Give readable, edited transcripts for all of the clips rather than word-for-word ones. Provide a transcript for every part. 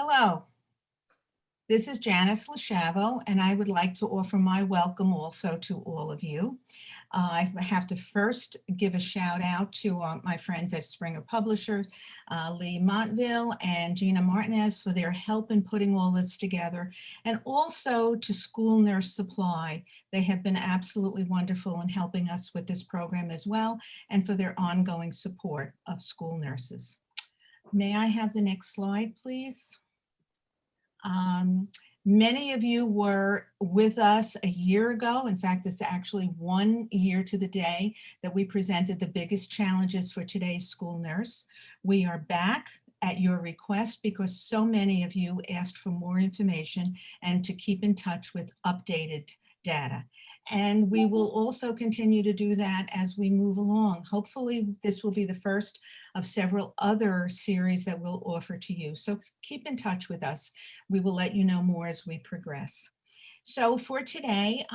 Hello, this is Janice Loschiavo, and I would like to offer my welcome also to all of you. I have to first give a shout out to my friends at Springer Publishers, Lee Montville and Gina Martinez for their help in putting all this together, and also to School Nurse Supply. They have been absolutely wonderful in helping us with this program as well, and for their ongoing support of school nurses. May I have the next slide, please? Many of you were with us a year ago. In fact, it's actually 1 year to the day that we presented the biggest challenges for today's school nurse. We are back at your request because so many of you asked for more information and to keep in touch with updated data. And we will also continue to do that as we move along. Hopefully, this will be the first of several other series that we'll offer to you. So keep in touch with us. We will let you know more as we progress. So for today,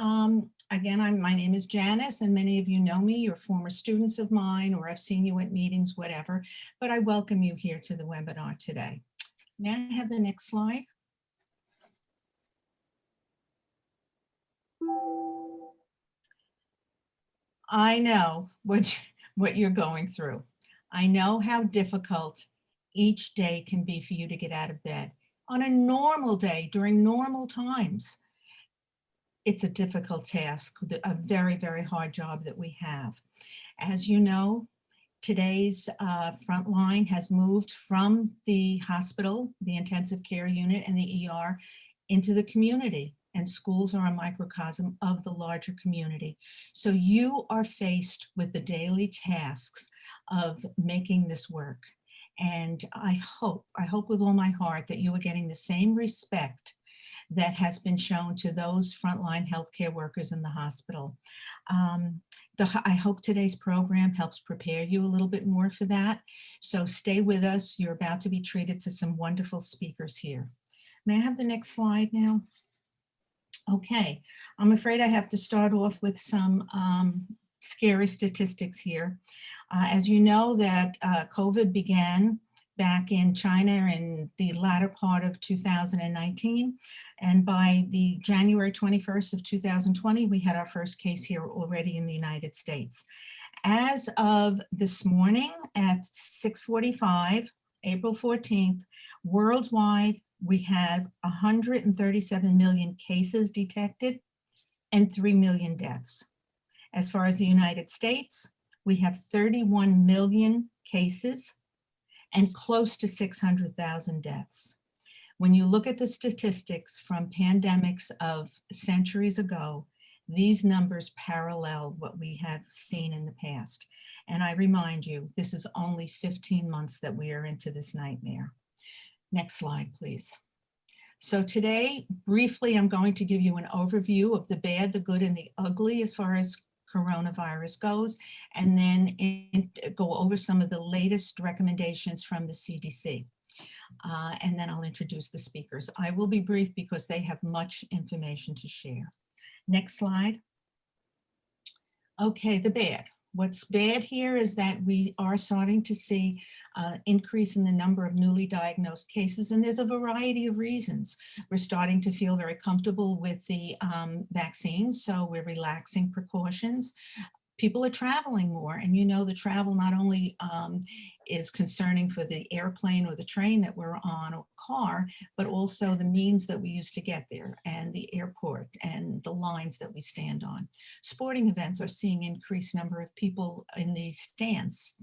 again, my name is Janice, and many of you know me. You're former students of mine, or I've seen you at meetings, whatever, but I welcome you here to the webinar today. May I have the next slide? I know what you're going through. I know how difficult each day can be for you to get out of bed. On a normal day, during normal times, it's a difficult task, a very, very hard job that we have. As you know, today's front line has moved from the hospital, the intensive care unit and the ER into the community. And schools are a microcosm of the larger community. So you are faced with the daily tasks of making this work. And I hope with all my heart that you are getting the same respect that has been shown to those frontline healthcare workers in the hospital. I hope today's program helps prepare you a little bit more for that. So stay with us. You're about to be treated to some wonderful speakers here. May I have the next slide now? Okay, I'm afraid I have to start off with some scary statistics here. As you know, that COVID began back in China in the latter part of 2019. And by the January 21st of 2020, we had our first case here already in the United States. As of this morning at 6:45, April 14th, worldwide, we have 137 million cases detected and 3 million deaths. As far as the United States, we have 31 million cases and close to 600,000 deaths. When you look at the statistics from pandemics of centuries ago, these numbers parallel what we have seen in the past. And I remind you, this is only 15 months that we are into this nightmare. Next slide, please. So today, briefly, I'm going to give you an overview of the bad, the good, and the ugly as far as coronavirus goes, and then go over some of the latest recommendations from the CDC. And then I'll introduce the speakers. I will be brief because they have much information to share. Next slide. Okay, the bad. What's bad here is that we are starting to see increase in the number of newly diagnosed cases, and there's a variety of reasons. We're starting to feel very comfortable with the vaccines, so we're relaxing precautions. People are traveling more, and you know the travel not only is concerning for the airplane or the train that we're on or car, but also the means that we use to get there and the airport and the lines that we stand on. Sporting events are seeing increased number of people in the stands.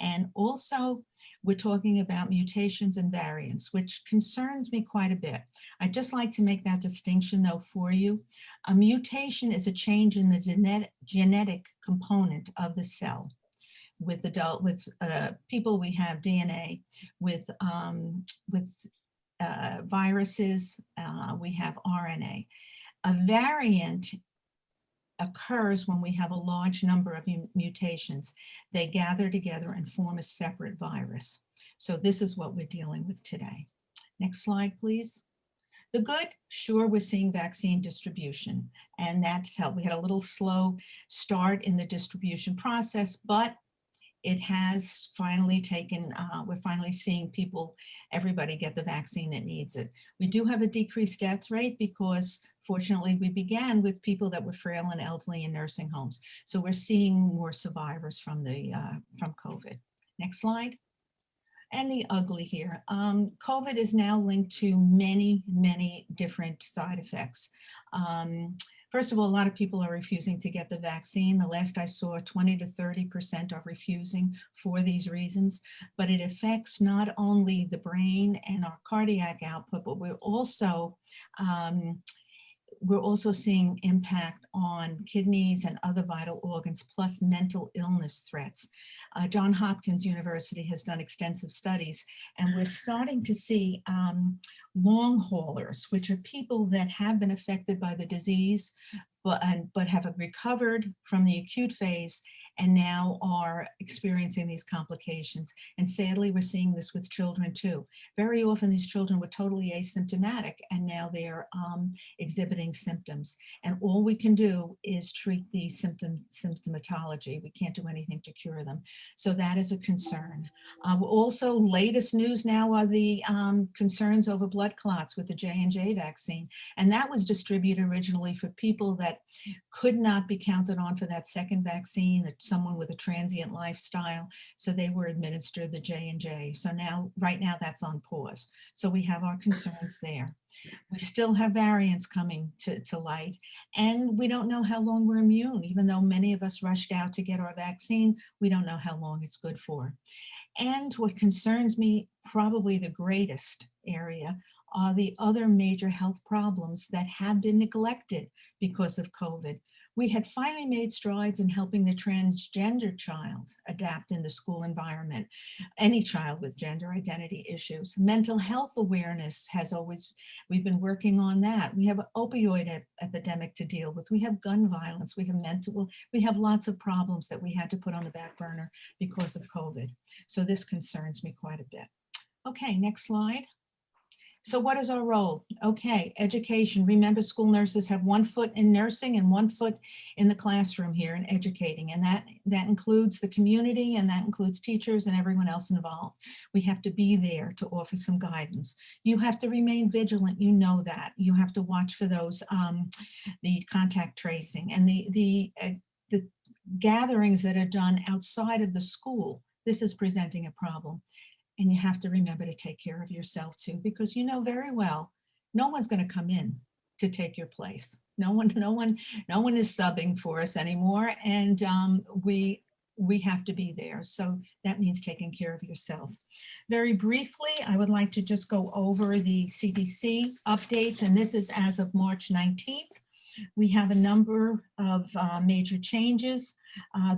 And also, we're talking about mutations and variants, which concerns me quite a bit. I'd just like to make that distinction, though, for you. A mutation is a change in the genetic component of the cell. With people, we have DNA. With viruses, we have RNA. A variant occurs when we have a large number of mutations. They gather together and form a separate virus. So this is what we're dealing with today. Next slide, please. The good, sure, we're seeing vaccine distribution, and that's helped. We had a little slow start in the distribution process, but it has finally taken, we're finally seeing people, everybody get the vaccine that needs it. We do have a decreased death rate because fortunately we began with people that were frail and elderly in nursing homes. So we're seeing more survivors from from COVID. Next slide. And the ugly here. COVID is now linked to many, many different side effects. First of all, a lot of people are refusing to get the vaccine. The last I saw, 20 to 30% are refusing for these reasons, but it affects not only the brain and our cardiac output, but um, we're also seeing impact on kidneys and other vital organs, plus mental illness threats. Johns Hopkins University has done extensive studies, and we're starting to see long haulers, which are people that have been affected by the disease, but have recovered from the acute phase and now are experiencing these complications. And sadly, we're seeing this with children too. Very often these children were totally asymptomatic and now they're exhibiting symptoms. And all we can do is treat the symptomatology. We can't do anything to cure them. So that is a concern. Also, latest news now are the concerns over blood clots with the J&J vaccine. And that was distributed originally for people that could not be counted on for that second vaccine, that someone with a transient lifestyle. So they were administered the J&J. So now, right now, that's on pause. So we have our concerns there. We still have variants coming to light, and we don't know how long we're immune. Even though many of us rushed out to get our vaccine, we don't know how long it's good for. And what concerns me, probably the greatest area, are the other major health problems that have been neglected because of COVID. We had finally made strides in helping the transgender child adapt in the school environment, any child with gender identity issues. Mental health awareness has always, we've been working on that. We have an opioid epidemic to deal with. We have gun violence. We have lots of problems that we had to put on the back burner because of COVID. So this concerns me quite a bit. Okay, next slide. So what is our role? Okay, education. Remember, school nurses have 1 foot in nursing and 1 foot in the classroom here in educating, and that includes the community, and that includes teachers and everyone else involved. We have to be there to offer some guidance. You have to remain vigilant, you know that. You have to watch for those, the contact tracing and the gatherings that are done outside of the school. This is presenting a problem. And you have to remember to take care of yourself too, because you know very well, no one's going to come in to take your place. No one is subbing for us anymore. And we have to be there. So that means taking care of yourself. Very briefly, I would like to just go over the CDC updates. And this is as of March 19th. We have a number of major changes.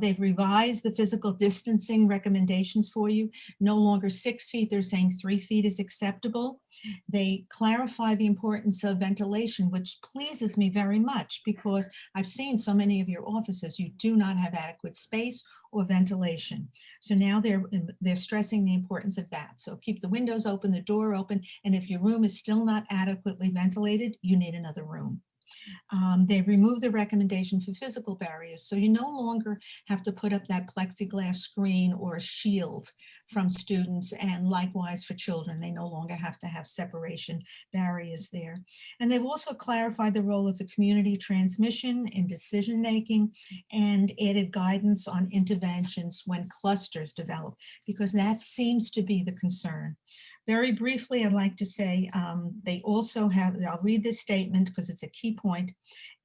They've revised the physical distancing recommendations for you. No longer 6 feet, they're saying 3 feet is acceptable. They clarify the importance of ventilation, which pleases me very much because I've seen so many of your offices, you do not have adequate space or ventilation. So now they're stressing the importance of that. So keep the windows open, the door open, and if your room is still not adequately ventilated, you need another room. They removed the recommendation for physical barriers. So you no longer have to put up that plexiglass screen or a shield from students, and likewise for children. They no longer have to have separation barriers there. And they've also clarified the role of the community transmission in decision-making and added guidance on interventions when clusters develop, because that seems to be the concern. Very briefly, I'd like to say they also have, I'll read this statement because it's a key point.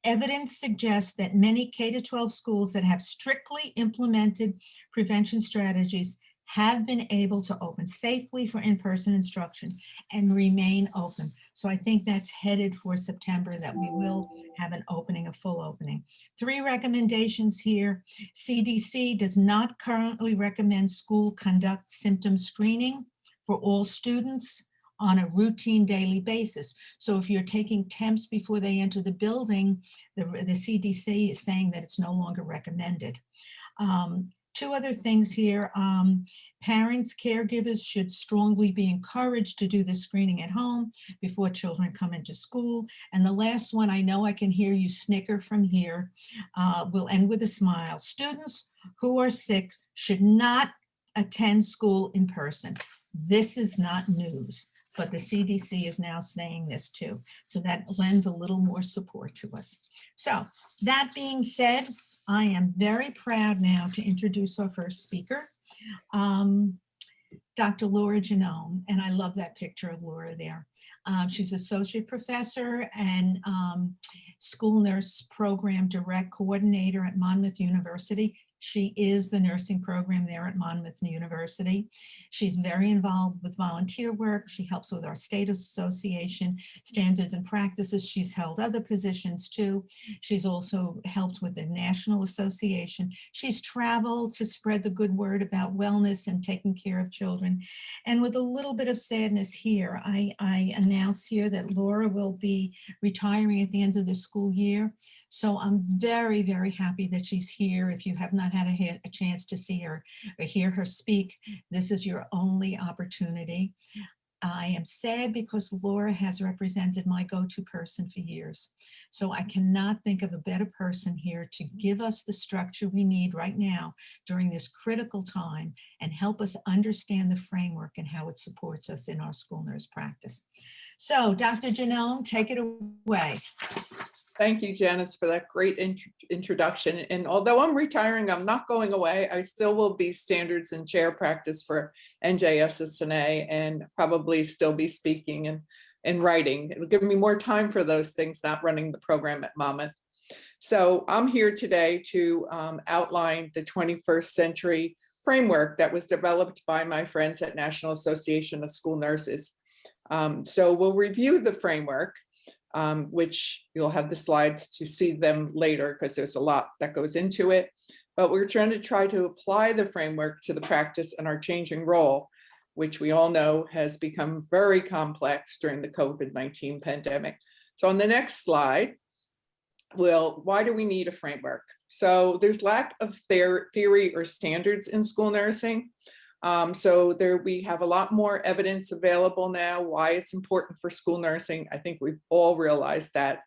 Evidence suggests that many K-12 schools that have strictly implemented prevention strategies have been able to open safely for in-person instruction and remain open. So I think that's headed for September, that we will have an opening, a full opening. 3 recommendations here. CDC does not currently recommend school conduct symptom screening for all students on a routine daily basis. So if you're taking temps before they enter the building, the CDC is saying that it's no longer recommended. 2 other things here. Parents, caregivers should strongly be encouraged to do the screening at home before children come into school. And the last one, I know I can hear you snicker from here, we'll end with a smile. Students who are sick should not attend school in person. This is not news, but the CDC is now saying this too. So that lends a little more support to us. So that being said, I am very proud now to introduce our first speaker, Dr. Laura Genome, and I love that picture of Laura there. She's associate professor and school nurse program direct coordinator at Monmouth University. She is the nursing program there at Monmouth University. She's very involved with volunteer work. She helps with our state association standards and practices. She's held other positions too. She's also helped with the National Association. She's traveled to spread the good word about wellness and taking care of children. And with a little bit of sadness here, I announce here that Laura will be retiring at the end of the school year. So I'm very, very happy that she's here. If you have not had a chance to see her or hear her speak, this is your only opportunity. I am sad because Laura has represented my go-to person for years. So I cannot think of a better person here to give us the structure we need right now during this critical time and help us understand the framework and how it supports us in our school nurse practice. So Dr. Genome, take it away. Thank you, Janice, for that great introduction. And although I'm retiring, I'm not going away. I still will be standards and chair practice for NJSSNA and probably still be speaking and writing. It'll give me more time for those things, not running the program at Monmouth. So I'm here today to outline the 21st century framework that was developed by my friends at National Association of School Nurses. So we'll review the framework, which you'll have the slides to see them later because there's a lot that goes into it. But we're trying to apply the framework to the practice and our changing role, which we all know has become very complex during the COVID-19 pandemic. So on the next slide, why do we need a framework? So there's lack of theory or standards in school nursing. So we have a lot more evidence available now why it's important for school nursing. I think we've all realized that,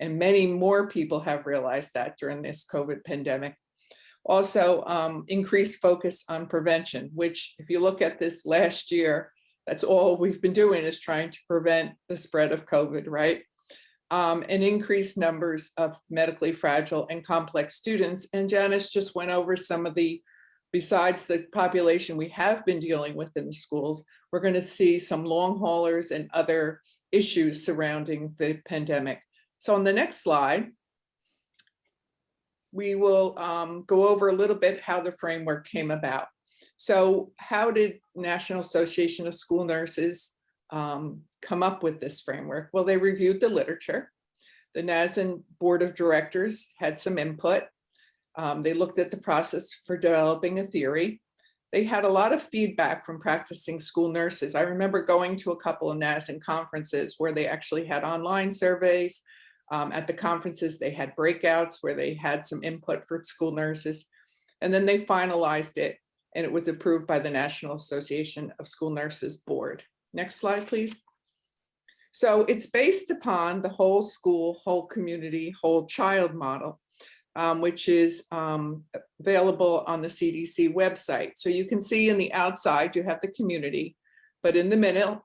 and many more people have realized that during this COVID pandemic. Also, increased focus on prevention, which if you look at this last year, that's all we've been doing is trying to prevent the spread of COVID, right? And increased numbers of medically fragile and complex students. And Janice just went over some of besides the population we have been dealing with in the schools, we're going to see some long haulers and other issues surrounding the pandemic. So on the next slide, we will go over a little bit how the framework came about. So how did National Association of School Nurses come up with this framework? Well, they reviewed the literature. The NASN Board of Directors had some input. They looked at the process for developing a theory. They had a lot of feedback from practicing school nurses. I remember going to a couple of NASN conferences where they actually had online surveys. At the conferences, they had breakouts where they had some input for school nurses. And then they finalized it, and it was approved by the National Association of School Nurses Board. Next slide, please. So it's based upon the whole school, whole community, whole child model. Which is available on the CDC website. So you can see in the outside, you have the community, but in the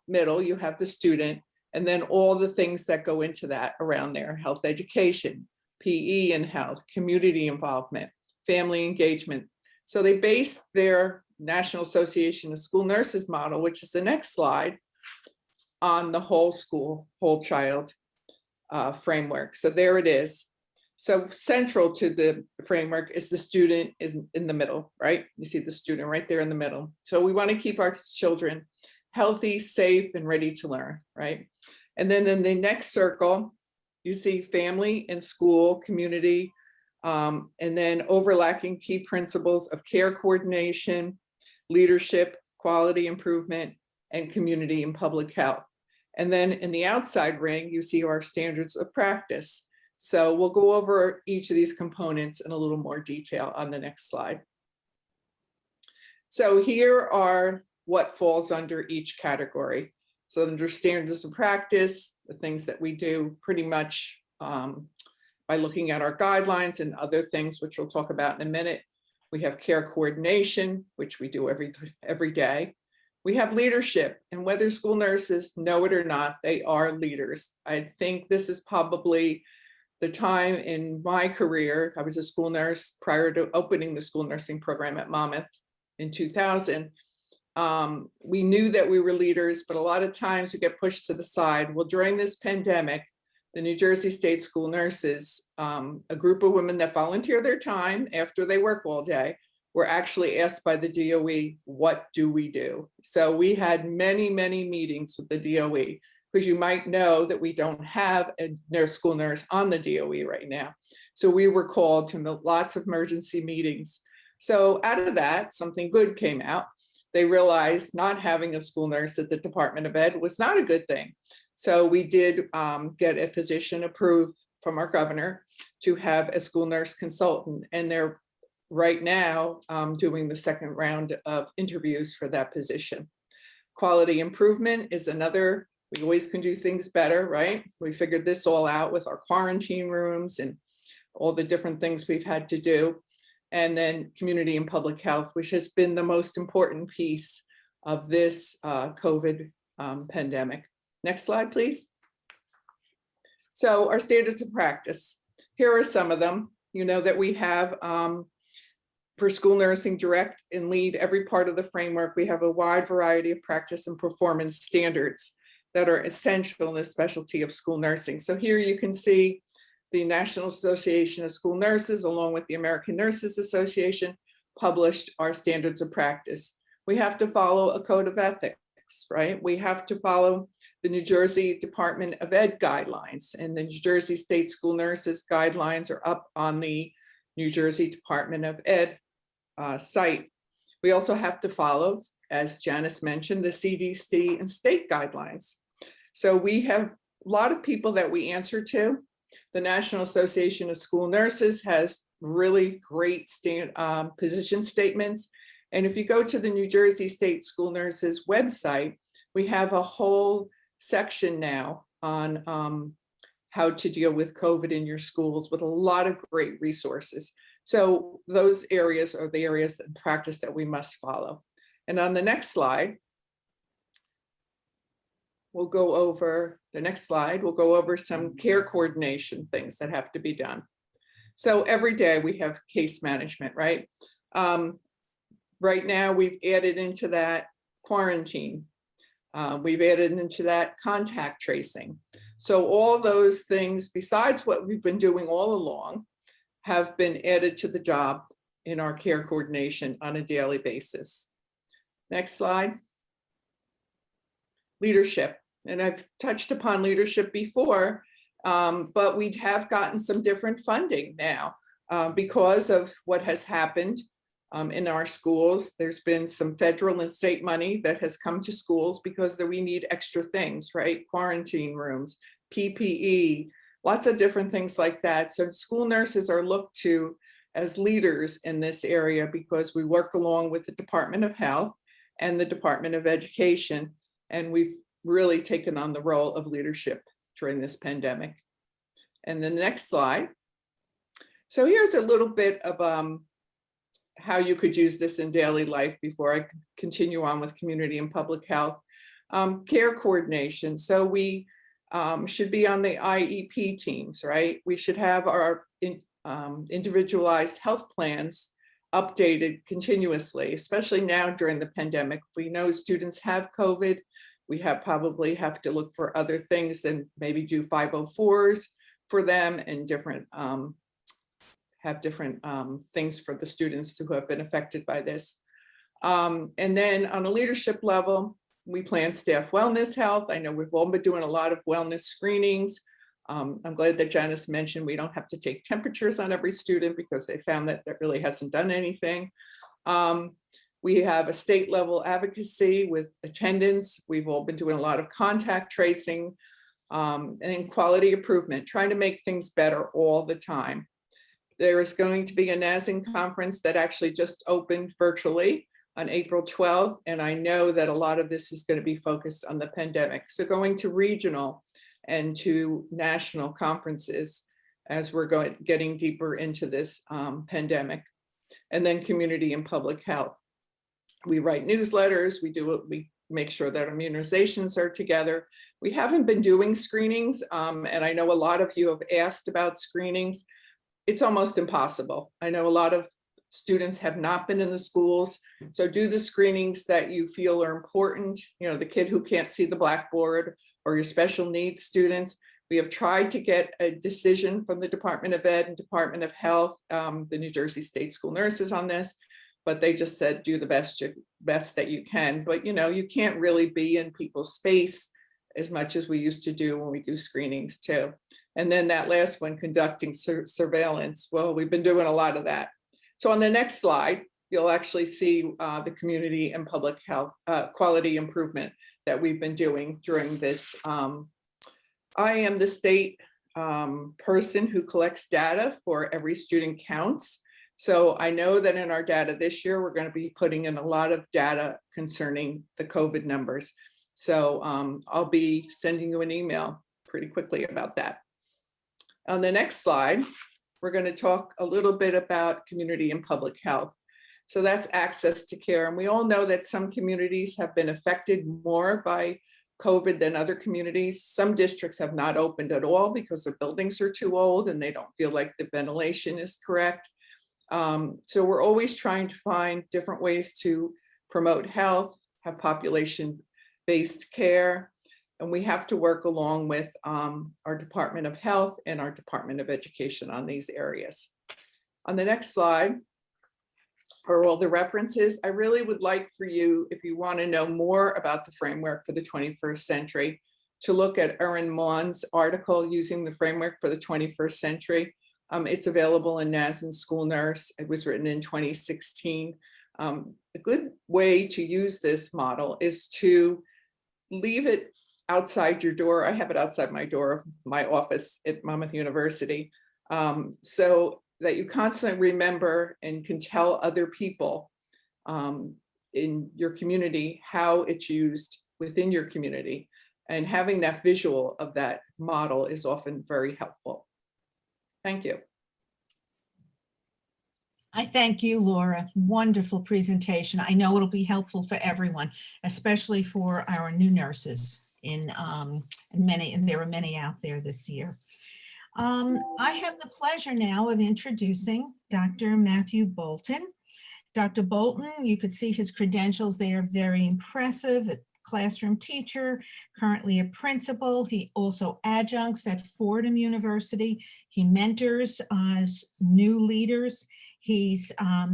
middle, you have the student, and then all the things that go into that around there: health education, PE and health, community involvement, family engagement. So they base their National Association of School Nurses model, which is the next slide, on the whole school, whole child framework. So there it is. So central to the framework is the student is in the middle, right? You see the student right there in the middle. So we want to keep our children healthy, safe, and ready to learn, right? And then in the next circle, you see family and school, community, and then overlapping key principles of care coordination, leadership, quality improvement, and community and public health. And then in the outside ring, you see our standards of practice. So we'll go over each of these components in a little more detail on the next slide. So here are what falls under each category. So under standards of practice, the things that we do pretty much by looking at our guidelines and other things, which we'll talk about in a minute. We have care coordination, which we do every day. We have leadership, and whether school nurses know it or not, they are leaders. I think this is probably the time in my career. I was a school nurse prior to opening the school nursing program at Monmouth in 2000. We knew that we were leaders, but a lot of times we get pushed to the side. Well, during this pandemic, the New Jersey State School Nurses, a group of women that volunteer their time after they work all day, were actually asked by the DOE, what do we do? So we had many, many meetings with the DOE, because you might know that we don't have a school nurse on the DOE right now. So we were called to lots of emergency meetings. So out of that, something good came out. They realized not having a school nurse at the Department of Ed was not a good thing. So we did get a position approved from our governor to have a school nurse consultant, and they're right now doing the second round of interviews for that position. Quality improvement is another. We always can do things better, right? We figured this all out with our quarantine rooms and all the different things we've had to do. And then community and public health, which has been the most important piece of this COVID pandemic. Next slide, please. So our standards of practice. Here are some of them. You know that we have for school nursing, direct and lead every part of the framework. We have a wide variety of practice and performance standards that are essential in the specialty of school nursing. So here you can see the National Association of School Nurses, along with the American Nurses Association, published our standards of practice. We have to follow a code of ethics, right? We have to follow the New Jersey Department of Ed guidelines, and the New Jersey State School Nurses guidelines are up on the New Jersey Department of Ed site. We also have to follow, as Janice mentioned, the CDC and state guidelines. So we have a lot of people that we answer to. The National Association of School Nurses has really great position statements. And if you go to the New Jersey State School Nurses website, we have a whole section now on how to deal with COVID in your schools, with a lot of great resources. So those areas are the areas of practice that we must follow. And on the next slide, we'll go over some care coordination things that have to be done. So every day we have case management, right? Right now we've added into that quarantine. We've added into that contact tracing. So all those things, besides what we've been doing all along, have been added to the job in our care coordination on a daily basis. Next slide. Leadership. And I've touched upon leadership before, but we have gotten some different funding now because of what has happened in our schools. There's been some federal and state money that has come to schools because we need extra things, right? Quarantine rooms, PPE, lots of different things like that. So school nurses are looked to as leaders in this area because we work along with the Department of Health and the Department of Education, and we've really taken on the role of leadership during this pandemic. And the next slide. So here's a little bit of how you could use this in daily life before I continue on with community and public health. Care coordination. So we should be on the IEP teams, right? We should have our individualized health plans updated continuously, especially now during the pandemic. If we know students have COVID, we probably have to look for other things and maybe do 504s for them and have different things for the students who have been affected by this. And then on a leadership level, we plan staff wellness health. I know we've all been doing a lot of wellness screenings. I'm glad that Janice mentioned we don't have to take temperatures on every student because they found that that really hasn't done anything. We have a state level advocacy with attendance. We've all been doing a lot of contact tracing and quality improvement, trying to make things better all the time. There is going to be a NASN conference that actually just opened virtually on April 12th. And I know that a lot of this is going to be focused on the pandemic. So going to regional and to national conferences as we're getting deeper into this pandemic. and then community and public health. We write newsletters, we make sure that immunizations are together. We haven't been doing screenings, and I know a lot of you have asked about screenings. It's almost impossible. I know a lot of students have not been in the schools, so do the screenings that you feel are important. You know, the kid who can't see the blackboard, or your special needs students. We have tried to get a decision from the Department of Ed and Department of Health, the New Jersey State School Nurses on this, but they just said do the best that you can. But you know, you can't really be in people's space as much as we used to do when we do screenings too. And then that last one, conducting surveillance. Well, we've been doing a lot of that. So on the next slide, you'll actually see the community and public health quality improvement that we've been doing during this. I am the state person who collects data for every student counts. So I know that in our data this year, we're going to be putting in a lot of data concerning the COVID numbers. So I'll be sending you an email pretty quickly about that. On the next slide, we're going to talk a little bit about community and public health. So that's access to care. And we all know that some communities have been affected more by COVID than other communities. Some districts have not opened at all because their buildings are too old and they don't feel like the ventilation is correct. So we're always trying to find different ways to promote health, have population-based care, and we have to work along with our Department of Health and our Department of Education on these areas. On the next slide are all the references. I really would like for you, if you want to know more about the framework for the 21st century, to look at Erin Maughan's article, Using the Framework for the 21st Century. It's available in NASN School Nurse. It was written in 2016. A good way to use this model is to leave it outside your door. I have it outside my door of my office at Monmouth University, so that you constantly remember and can tell other people in your community how it's used within your community. And having that visual of that model is often very helpful. Thank you. I thank you, Laura. Wonderful presentation. I know it'll be helpful for everyone, especially for our new nurses and there are many out there this year. I have the pleasure now of introducing Dr. Matthew Bolton. Dr. Bolton, you could see his credentials. They are very impressive. A classroom teacher, currently a principal. He also adjuncts at Fordham University. He mentors new leaders. He's a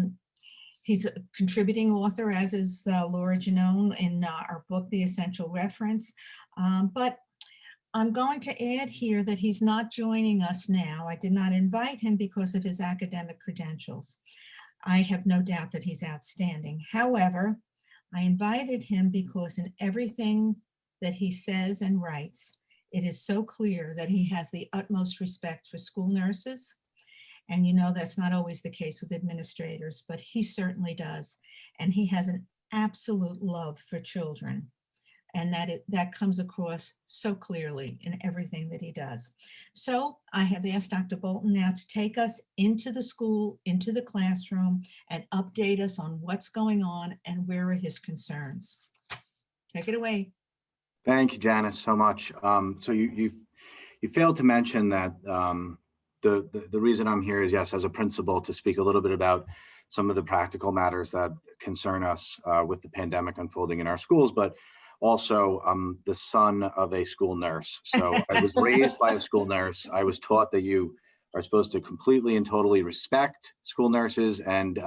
contributing author, as is Laura Janone in our book, The Essential Reference. But I'm going to add here that he's not joining us now. I did not invite him because of his academic credentials. I have no doubt that he's outstanding. However, I invited him because in everything that he says and writes, it is so clear that he has the utmost respect for school nurses. And you know, that's not always the case with administrators, but he certainly does. And he has an absolute love for children. And that comes across so clearly in everything that he does. So I have asked Dr. Bolton now to take us into the school, into the classroom, and update us on what's going on and where are his concerns. Take it away. Thank you, Janice, so much. So you failed to mention that the reason I'm here is, yes, as a principal, to speak a little bit about some of the practical matters that concern us with the pandemic unfolding in our schools, but also the son of a school nurse. So I was raised by a school nurse. I was taught that you are supposed to completely and totally respect school nurses and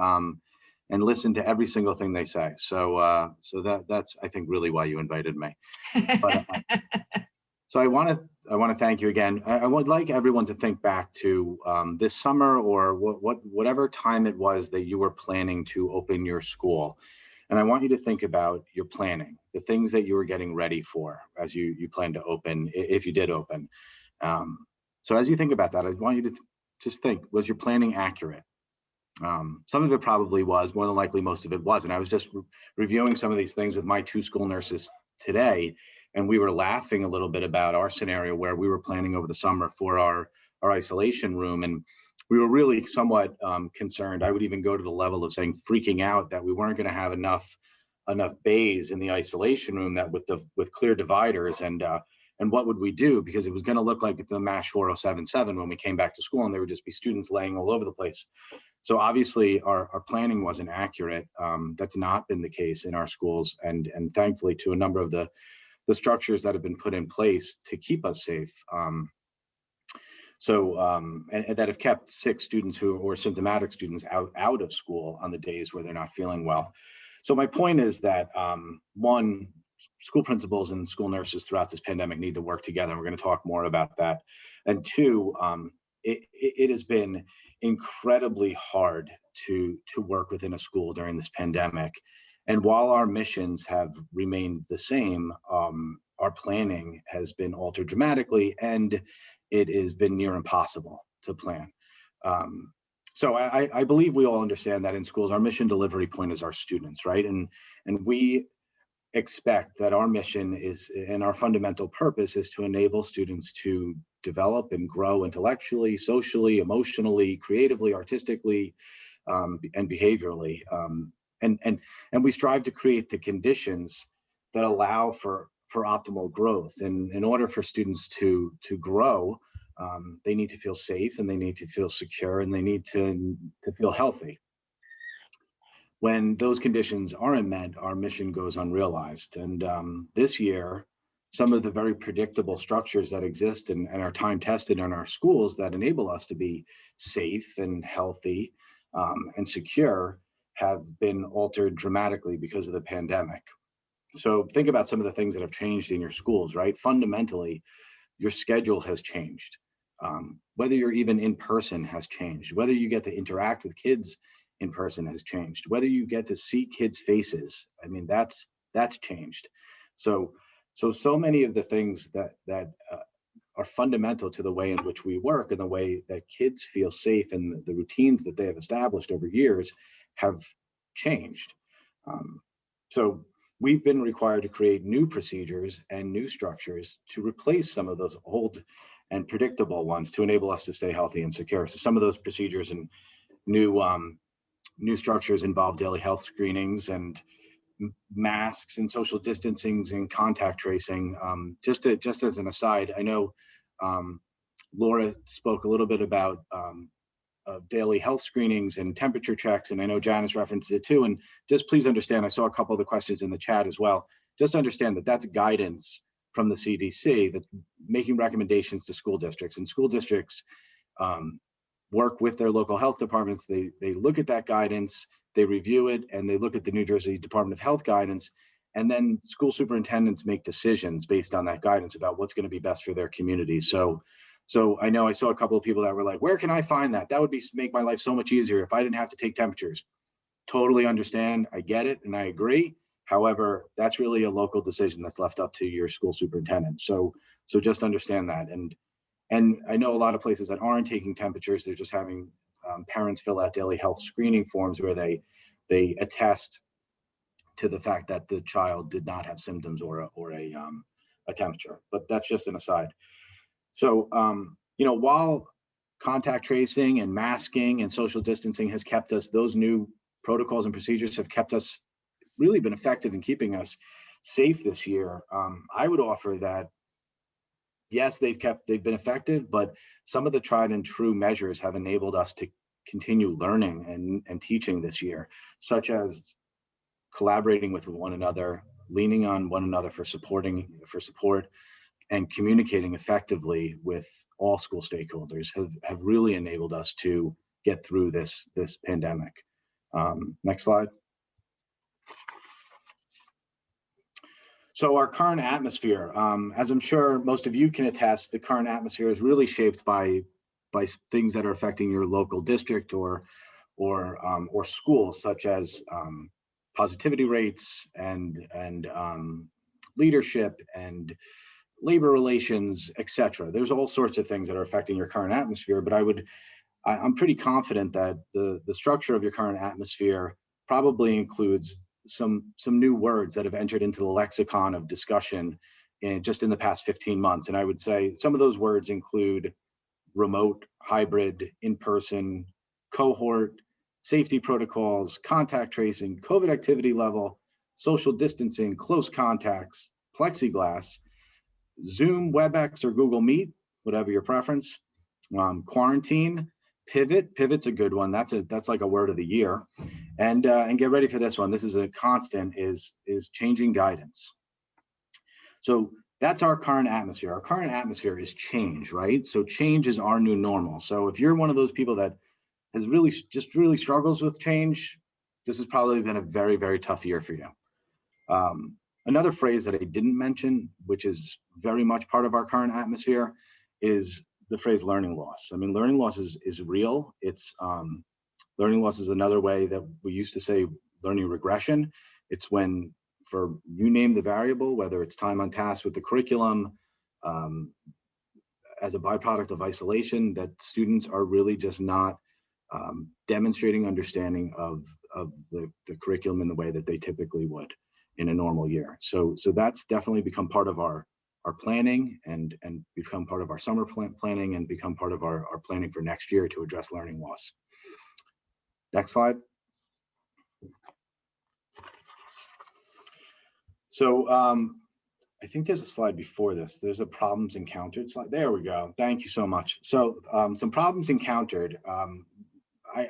listen to every single thing they say. So that's, I think, really why you invited me. But, so I want to thank you again. I would like everyone to think back to this summer or whatever time it was that you were planning to open your school. And I want you to think about your planning, the things that you were getting ready for as you plan to open, if you did open. So as you think about that, I want you to just think, was your planning accurate? Some of it probably was, more than likely most of it wasn't. I was just reviewing some of these things with my two school nurses today, and we were laughing a little bit about our scenario where we were planning over the summer for our isolation room. And we were really somewhat concerned. I would even go to the level of saying freaking out that we weren't going to have enough bays in the isolation room that with clear dividers, and what would we do, because it was going to look like the MASH 4077 when we came back to school, and there would just be students laying all over the place. So obviously our planning wasn't accurate. That's not been the case in our schools, and thankfully to a number of the structures that have been put in place to keep us safe. And that have kept sick students or symptomatic students out of school on the days where they're not feeling well. So my point is that one, school principals and school nurses throughout this pandemic need to work together. And we're going to talk more about that. And two, it has been incredibly hard to work within a school during this pandemic. And while our missions have remained the same, our planning has been altered dramatically, and it has been near impossible to plan. So I believe we all understand that in schools, our mission delivery point is our students, right? And we expect that our mission is, and our fundamental purpose is to enable students to develop and grow intellectually, socially, emotionally, creatively, artistically, and behaviorally. And we strive to create the conditions that allow for optimal growth. And in order for students to grow, they need to feel safe, and they need to feel secure, and they need to feel healthy. When those conditions aren't met, our mission goes unrealized. And this year, some of the very predictable structures that exist and are time tested in our schools that enable us to be safe and healthy and secure have been altered dramatically because of the pandemic. So think about some of the things that have changed in your schools, right? Fundamentally, your schedule has changed. Whether you're even in person has changed. Whether you get to interact with kids in person has changed. Whether you get to see kids' faces, I mean, that's changed. So many of the things that are fundamental to the way in which we work and the way that kids feel safe and the routines that they have established over years have changed. So we've been required to create new procedures and new structures to replace some of those old and predictable ones to enable us to stay healthy and secure. So some of those procedures and new structures involve daily health screenings and masks and social distancing and contact tracing. Just as an aside, I know Laura spoke a little bit about daily health screenings and temperature checks, and I know Janice referenced it too. And just please understand, I saw a couple of the questions in the chat as well. Just understand that that's guidance from the CDC that's making recommendations to school districts, and school districts work with their local health departments. They look at that guidance, they review it, and they look at the New Jersey Department of Health guidance, and then school superintendents make decisions based on that guidance about what's going to be best for their community. So I know I saw a couple of people that were like, where can I find that? That would make my life so much easier if I didn't have to take temperatures. Totally understand. I get it. And I agree. However, that's really a local decision that's left up to your school superintendent. So just understand that. And I know a lot of places that aren't taking temperatures, they're just having parents fill out daily health screening forms where they attest to the fact that the child did not have symptoms or a temperature. But that's just an aside. So, while contact tracing and masking and social distancing has kept us, those new protocols and procedures have kept us, really been effective in keeping us safe this year. I would offer that, yes, they've been effective, but some of the tried and true measures have enabled us to continue learning and teaching this year, such as collaborating with one another, leaning on one another for support, and communicating effectively with all school stakeholders have really enabled us to get through this pandemic. Next slide. So our current atmosphere, as I'm sure most of you can attest, the current atmosphere is really shaped by things that are affecting your local district or schools, such as positivity rates and leadership and labor relations, etc. There's all sorts of things that are affecting your current atmosphere, but I'm pretty confident that the structure of your current atmosphere probably includes some new words that have entered into the lexicon of discussion just in the past 15 months. And I would say some of those words include remote, hybrid, in-person, cohort, safety protocols, contact tracing, COVID activity level, social distancing, close contacts, plexiglass, Zoom, WebEx, or Google Meet, whatever your preference, quarantine, pivot's a good one. That's like a word of the year. And get ready for this one. This is a constant, is changing guidance. So that's our current atmosphere. Our current atmosphere is change, right? So change is our new normal. So if you're one of those people that has really struggles with change, this has probably been a very, very tough year for you. Another phrase that I didn't mention, which is very much part of our current atmosphere, is the phrase learning loss. I mean, learning loss is real. It's learning loss is another way that we used to say learning regression. It's when, for you name the variable, whether it's time on task with the curriculum, as a byproduct of isolation, that students are really just not demonstrating understanding of the curriculum in the way that they typically would in a normal year. So that's definitely become part of our planning and become part of our summer planning and become part of our planning for next year to address learning loss. Next slide. So I think there's a slide before this. There's a problems encountered slide. There we go. Thank you so much. So some problems encountered.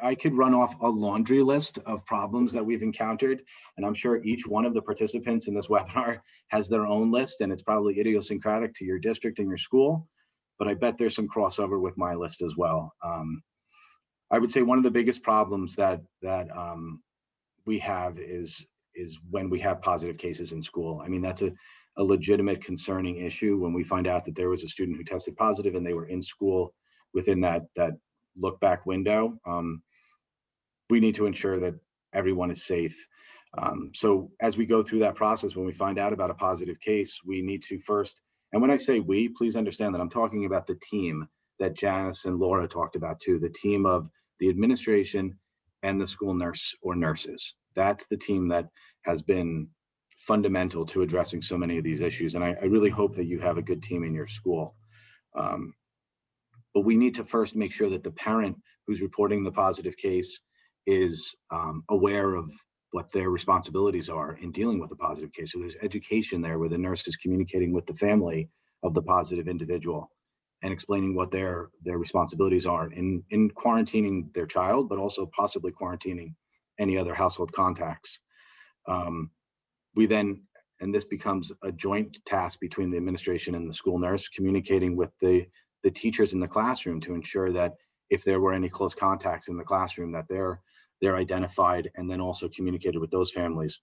I could run off a laundry list of problems that we've encountered, and I'm sure each one of the participants in this webinar has their own list, and it's probably idiosyncratic to your district and your school, but I bet there's some crossover with my list as well. I would say one of the biggest problems that we have is when we have positive cases in school. I mean, that's a legitimate concerning issue when we find out that there was a student who tested positive and they were in school within that look back window. We need to ensure that everyone is safe. So as we go through that process, when we find out about a positive case, we need to first, and when I say we, please understand that I'm talking about the team that Janice and Laura talked about too, the team of the administration and the school nurse or nurses. That's the team that has been fundamental to addressing so many of these issues. And I really hope that you have a good team in your school. But we need to first make sure that the parent who's reporting the positive case is aware of what their responsibilities are in dealing with a positive case. So there's education there where the nurse is communicating with the family of the positive individual and explaining what their responsibilities are in quarantining their child, but also possibly quarantining any other household contacts. We then, and this becomes a joint task between the administration and the school nurse, communicating with the teachers in the classroom to ensure that if there were any close contacts in the classroom, that they're identified and then also communicated with those families.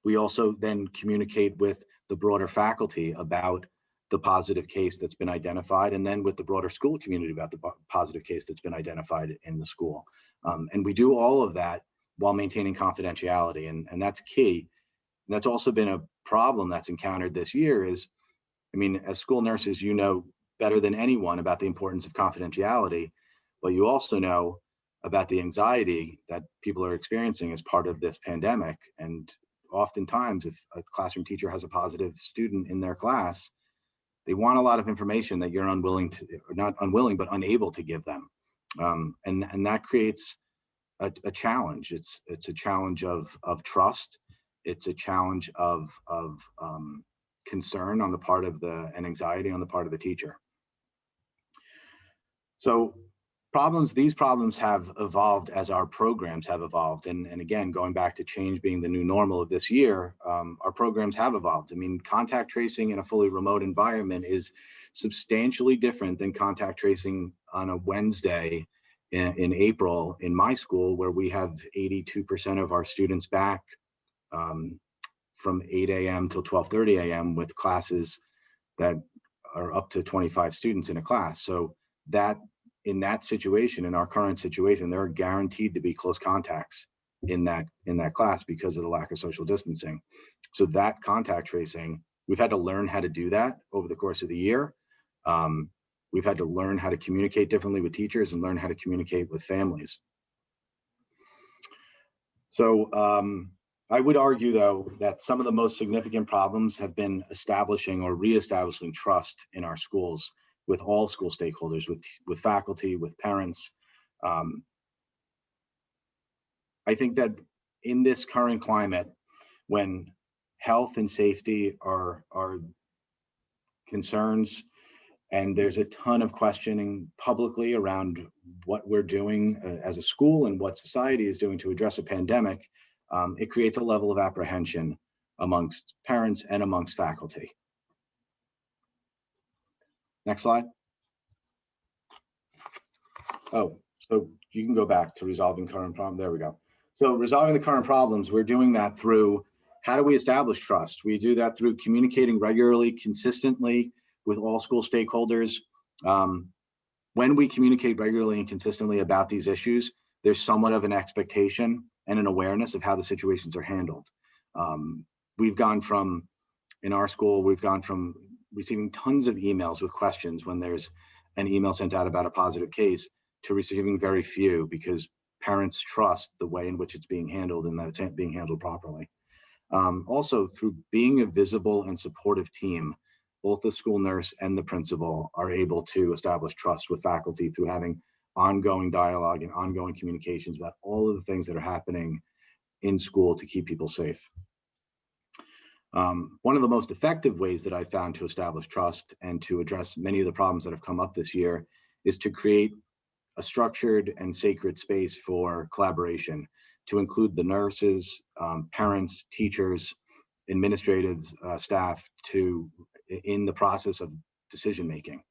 We also then communicate with the broader faculty about the positive case that's been identified, and then with the broader school community about the positive case that's been identified in the school. And we do all of that while maintaining confidentiality, and that's key. And that's also been a problem that's encountered this year is, I mean, as school nurses, you know better than anyone about the importance of confidentiality, but you also know about the anxiety that people are experiencing as part of this pandemic. And oftentimes, if a classroom teacher has a positive student in their class, they want a lot of information that you're unwilling to, or not unwilling, but unable to give them. And that creates a challenge. It's a challenge of trust. It's a challenge of concern on the part of and anxiety on the part of the teacher. So these problems have evolved as our programs have evolved. And again, going back to change being the new normal of this year, our programs have evolved. I mean, contact tracing in a fully remote environment is substantially different than contact tracing on a Wednesday in April in my school, where we have 82% of our students back from 8 a.m. till 12:30 a.m. with classes that are up to 25 students in a class. So that in that situation, in our current situation, there are guaranteed to be close contacts in that class because of the lack of social distancing. So that contact tracing, we've had to learn how to do that over the course of the year. We've had to learn how to communicate differently with teachers and learn how to communicate with families. So I would argue, though, that some of the most significant problems have been establishing or reestablishing trust in our schools with all school stakeholders, with faculty, with parents. I think that in this current climate, when health and safety are concerns, and there's a ton of questioning publicly around what we're doing as a school and what society is doing to address a pandemic, it creates a level of apprehension amongst parents and amongst faculty. Next slide. Oh, so you can go back to resolving current problem. There we go. So resolving the current problems, we're doing that through, how do we establish trust? We do that through communicating regularly, consistently with all school stakeholders. When we communicate regularly and consistently about these issues, there's somewhat of an expectation and an awareness of how the situations are handled. We've gone from, in our school, we've gone from receiving tons of emails with questions when there's an email sent out about a positive case to receiving very few, because parents trust the way in which it's being handled and that it's being handled properly. Also, through being a visible and supportive team, both the school nurse and the principal are able to establish trust with faculty through having ongoing dialogue and ongoing communications about all of the things that are happening in school to keep people safe. One of the most effective ways that I found to establish trust and to address many of the problems that have come up this year is to create a structured and sacred space for collaboration, to include the nurses, parents, teachers, administrative staff in the process of decision making.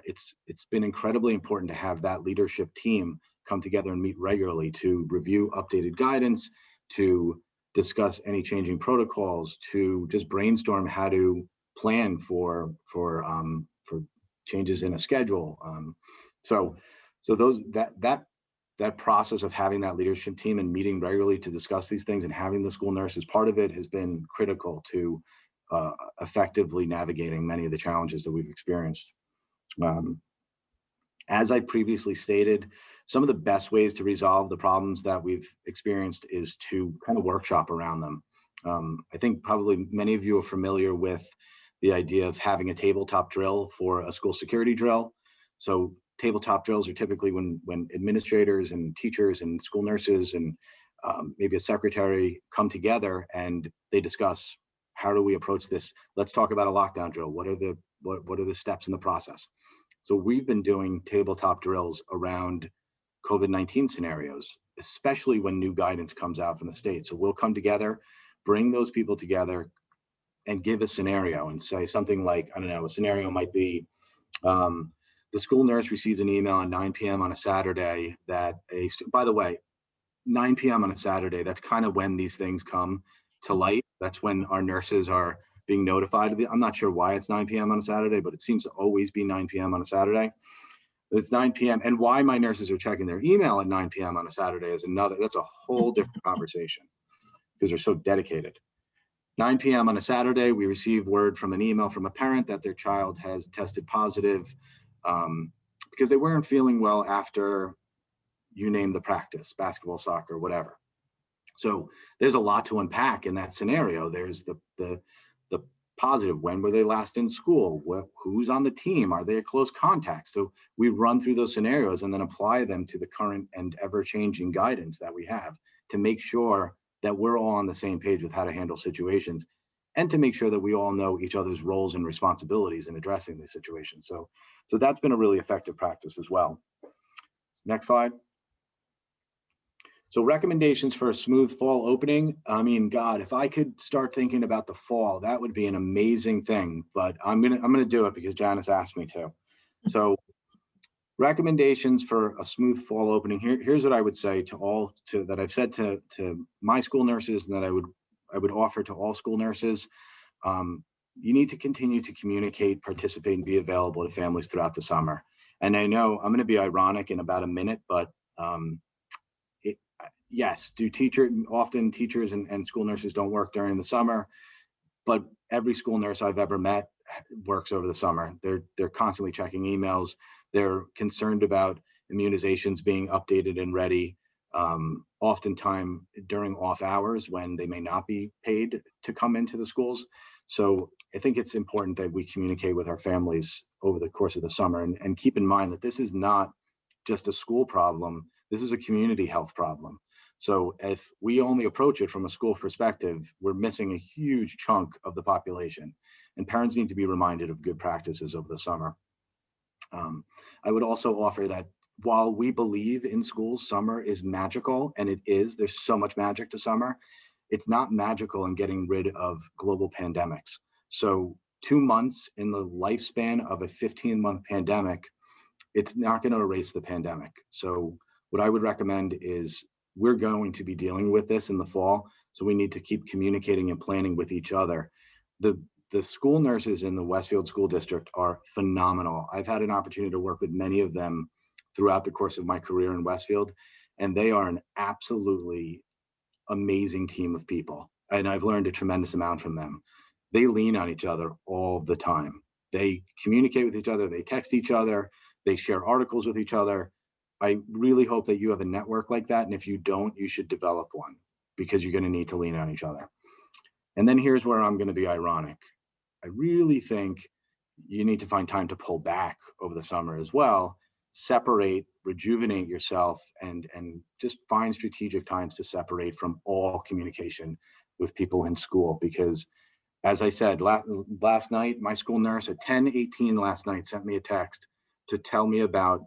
It's been incredibly important to have that leadership team come together and meet regularly to review updated guidance, to discuss any changing protocols, to just brainstorm how to plan for changes in a schedule. So that process of having that leadership team and meeting regularly to discuss these things and having the school nurse as part of it has been critical to effectively navigating many of the challenges that we've experienced. As I previously stated, some of the best ways to resolve the problems that we've experienced is to kind of workshop around them. I think probably many of you are familiar with the idea of having a tabletop drill for a school security drill. So tabletop drills are typically when administrators and teachers and school nurses and maybe a secretary come together and they discuss, how do we approach this? Let's talk about a lockdown drill. What are the steps in the process? So we've been doing tabletop drills around COVID-19 scenarios, especially when new guidance comes out from the state. So we'll come together, bring those people together and give a scenario and say something like, I don't know, a scenario might be, the school nurse receives an email at 9 p.m. on a Saturday that by the way, 9 p.m. on a Saturday, that's kind of when these things come to light. That's when our nurses are being notified. I'm not sure why it's 9 p.m. on a Saturday, but it seems to always be 9 p.m. on a Saturday. It's 9 p.m. And why my nurses are checking their email at 9 p.m. on a Saturday is that's a whole different conversation because they're so dedicated. 9 p.m. on a Saturday, we receive word from an email from a parent that their child has tested positive because they weren't feeling well after, you name the practice, basketball, soccer, whatever. So there's a lot to unpack in that scenario. There's the positive, when were they last in school? Who's on the team? Are they a close contact? So we run through those scenarios and then apply them to the current and ever-changing guidance that we have to make sure that we're all on the same page with how to handle situations and to make sure that we all know each other's roles and responsibilities in addressing these situations. So that's been a really effective practice as well. Next slide. So recommendations for a smooth fall opening. I mean, God, if I could start thinking about the fall, that would be an amazing thing, but I'm gonna do it because Janice asked me to. So recommendations for a smooth fall opening. Here's what I would say that I've said to my school nurses and that I would offer to all school nurses. You need to continue to communicate, participate, and be available to families throughout the summer. And I know I'm gonna be ironic in about a minute, but yes, often teachers and school nurses don't work during the summer, but every school nurse I've ever met works over the summer. They're constantly checking emails. They're concerned about immunizations being updated and ready. Oftentimes during off hours when they may not be paid to come into the schools. So I think it's important that we communicate with our families over the course of the summer and keep in mind that this is not just a school problem. This is a community health problem. So if we only approach it from a school perspective, we're missing a huge chunk of the population, and parents need to be reminded of good practices over the summer. I would also offer that while we believe in schools, summer is magical, and it is, there's so much magic to summer, it's not magical in getting rid of global pandemics. So 2 months in the lifespan of a 15-month pandemic, it's not going to erase the pandemic. So what I would recommend is we're going to be dealing with this in the fall. So we need to keep communicating and planning with each other. The school nurses in the Westfield School District are phenomenal. I've had an opportunity to work with many of them throughout the course of my career in Westfield, and they are an absolutely amazing team of people. And I've learned a tremendous amount from them. They lean on each other all the time. They communicate with each other, they text each other, they share articles with each other. I really hope that you have a network like that. And if you don't, you should develop one, because you're going to need to lean on each other. And then here's where I'm going to be ironic. I really think you need to find time to pull back over the summer as well, separate, rejuvenate yourself, and just find strategic times to separate from all communication with people in school. Because as I said, last night, my school nurse at 10:18 last night sent me a text to tell me about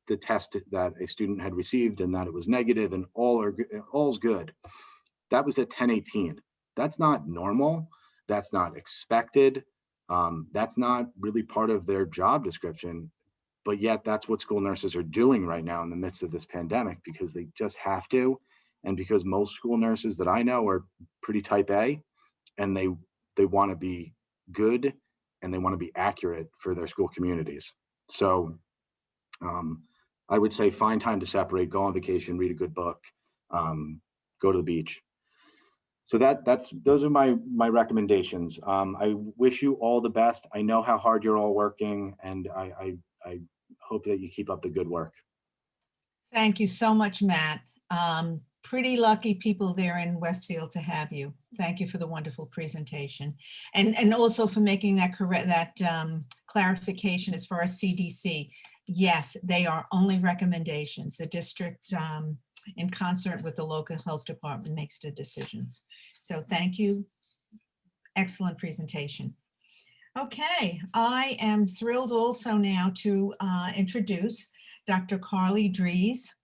the test that a student had received and that it was negative and all's good. That was at 10:18. That's not normal. That's not expected. That's not really part of their job description. But yet that's what school nurses are doing right now in the midst of this pandemic, because they just have to. And because most school nurses that I know are pretty type A, and they want to be good and they want to be accurate for their school communities. So I would say find time to separate, go on vacation, read a good book, go to the beach. So those are my recommendations. I wish you all the best. I know how hard you're all working, and I hope that you keep up the good work. Thank you so much, Matt. Pretty lucky people there in Westfield to have you. Thank you for the wonderful presentation, and also for making that clarification as far as CDC. Yes, they are only recommendations. The district, in concert with the local health department, makes the decisions. So thank you. Excellent presentation. Okay, I am thrilled also now to introduce Dr. Carly Dries,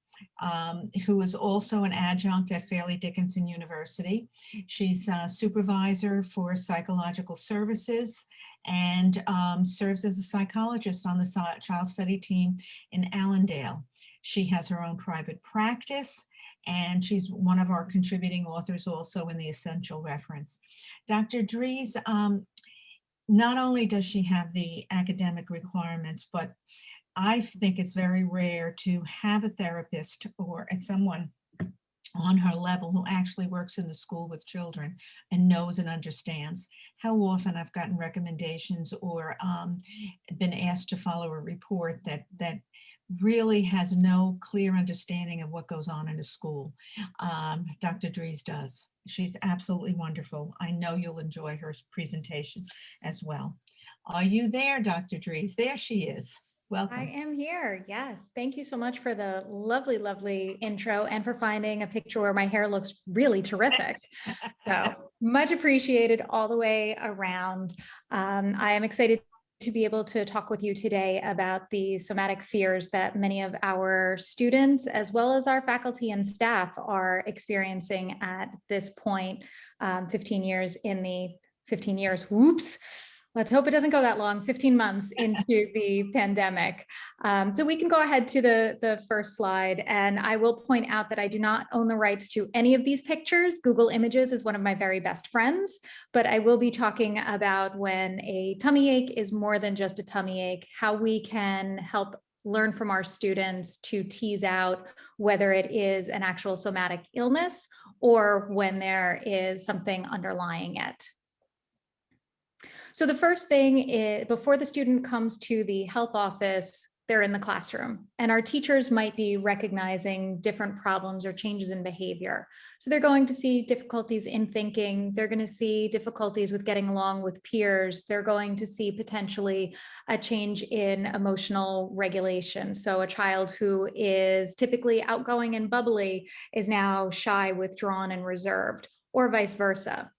who is also an adjunct at Fairleigh Dickinson University. She's a supervisor for psychological services and serves as a psychologist on the child study team in Allendale. She has her own private practice, and she's one of our contributing authors also in the Essential Reference. Dr. Dries, not only does she have the academic requirements, but I think it's very rare to have a therapist or someone on her level who actually works in the school with children and knows and understands. How often I've gotten recommendations or been asked to follow a report that really has no clear understanding of what goes on in a school. Dr. Dries does. She's absolutely wonderful. I know you'll enjoy her presentation as well. Are you there, Dr. Dries? There she is. Welcome. I am here. Yes. Thank you so much for the lovely, lovely intro and for finding a picture where my hair looks really terrific. So much appreciated all the way around. I am excited to be able to talk with you today about the somatic fears that many of our students, as well as our faculty and staff, are experiencing at this point, 15 years, whoops. Let's hope it doesn't go that long, 15 months into the pandemic. So we can go ahead to the first slide. And I will point out that I do not own the rights to any of these pictures. Google Images is one of my very best friends, but I will be talking about when a tummy ache is more than just a tummy ache, how we can help learn from our students to tease out whether it is an actual somatic illness or when there is something underlying it. So the first thing is, before the student comes to the health office, they're in the classroom, and our teachers might be recognizing different problems or changes in behavior. So they're going to see difficulties in thinking, they're going to see difficulties with getting along with peers, they're going to see potentially a change in emotional regulation. So a child who is typically outgoing and bubbly is now shy, withdrawn, and reserved, or vice versa.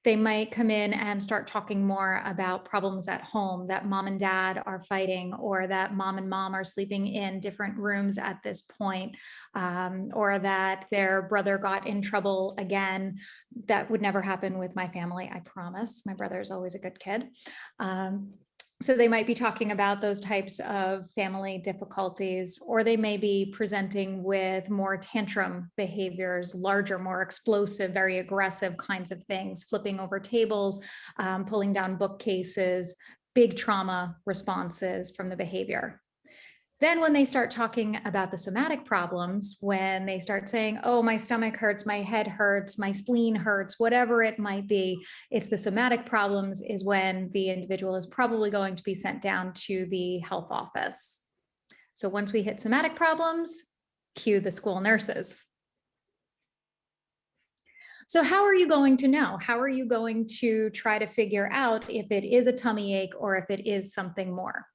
They might come in and start talking more about problems at home, that mom and dad are fighting, or that mom and mom are sleeping in different rooms at this point, or that their brother got in trouble again. That would never happen with my family, I promise. My brother is always a good kid. So they might be talking about those types of family difficulties, or they may be presenting with more tantrum behaviors, larger, more explosive, very aggressive kinds of things, flipping over tables, pulling down bookcases, big trauma responses from the behavior. Then when they start talking about the somatic problems, when they start saying, oh, my stomach hurts, my head hurts, my spleen hurts, whatever it might be, it's the somatic problems, is when the individual is probably going to be sent down to the health office. So once we hit somatic problems, cue the school nurses. So how are you going to know? How are you going to try to figure out if it is a tummy ache or if it is something more?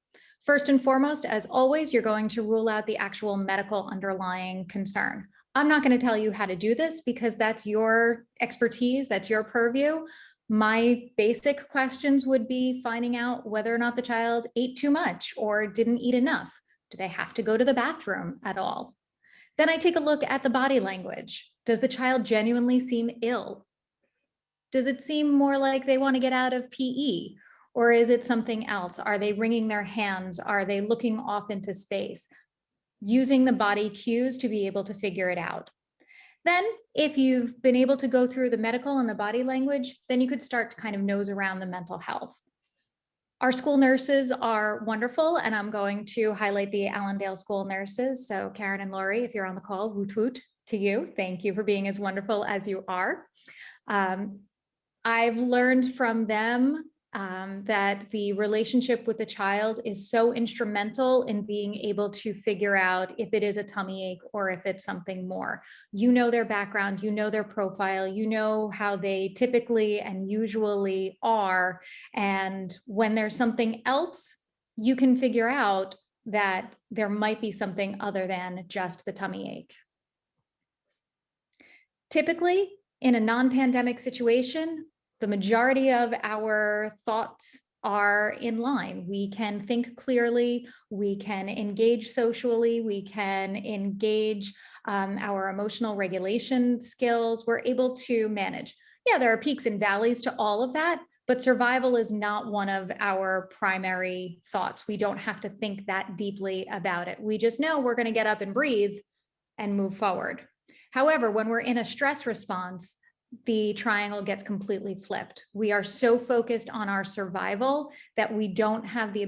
First and foremost, as always, you're going to rule out the actual medical underlying concern. I'm not going to tell you how to do this because that's your expertise, that's your purview. My basic questions would be finding out whether or not the child ate too much or didn't eat enough. Do they have to go to the bathroom at all? Then I take a look at the body language. Does the child genuinely seem ill? Does it seem more like they want to get out of PE? Or is it something else? Are they wringing their hands? Are they looking off into space? Using the body cues to be able to figure it out. Then, if you've been able to go through the medical and the body language, then you could start to kind of nose around the mental health. Our school nurses are wonderful, and I'm going to highlight the Allendale school nurses. So Karen and Lori, if you're on the call, woot woot to you. Thank you for being as wonderful as you are. I've learned from them that the relationship with the child is so instrumental in being able to figure out if it is a tummy ache or if it's something more. You know their background, you know their profile, you know how they typically and usually are. And when there's something else, you can figure out that there might be something other than just the tummy ache. Typically, in a non-pandemic situation, the majority of our thoughts are in line. We can think clearly, we can engage socially, we can engage our emotional regulation skills. We're able to manage. Yeah, there are peaks and valleys to all of that, but survival is not one of our primary thoughts. We don't have to think that deeply about it. We just know we're going to get up and breathe and move forward. However, when we're in a stress response, the triangle gets completely flipped. We are so focused on our survival that we don't have the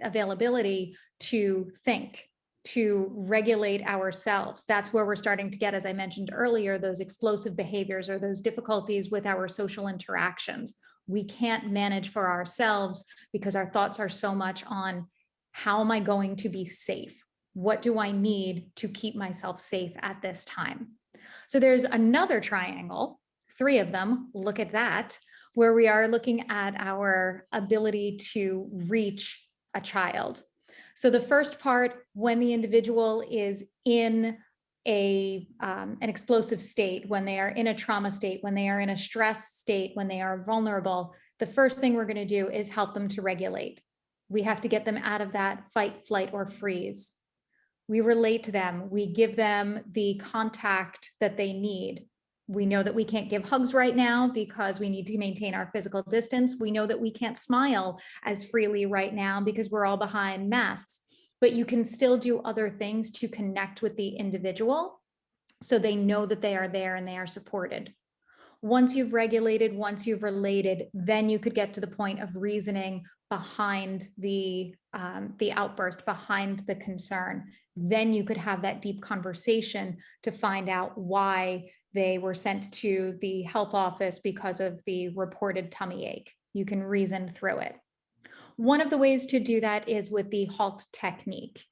availability to think, to regulate ourselves. That's where we're starting to get, as I mentioned earlier, those explosive behaviors or those difficulties with our social interactions. We can't manage for ourselves because our thoughts are so much on how am I going to be safe? What do I need to keep myself safe at this time? So there's another triangle, 3 of them, look at that, where we are looking at our ability to reach a child. So the first part, when the individual is in an explosive state, when they are in a trauma state, when they are in a stress state, when they are vulnerable, the first thing we're going to do is help them to regulate. We have to get them out of that fight, flight, or freeze. We relate to them. We give them the contact that they need. We know that we can't give hugs right now because we need to maintain our physical distance. We know that we can't smile as freely right now because we're all behind masks, but you can still do other things to connect with the individual so they know that they are there and they are supported. Once you've regulated, once you've related, then you could get to the point of reasoning behind the outburst, behind the concern. Then you could have that deep conversation to find out why they were sent to the health office because of the reported tummy ache. You can reason through it. One of the ways to do that is with the HALT technique.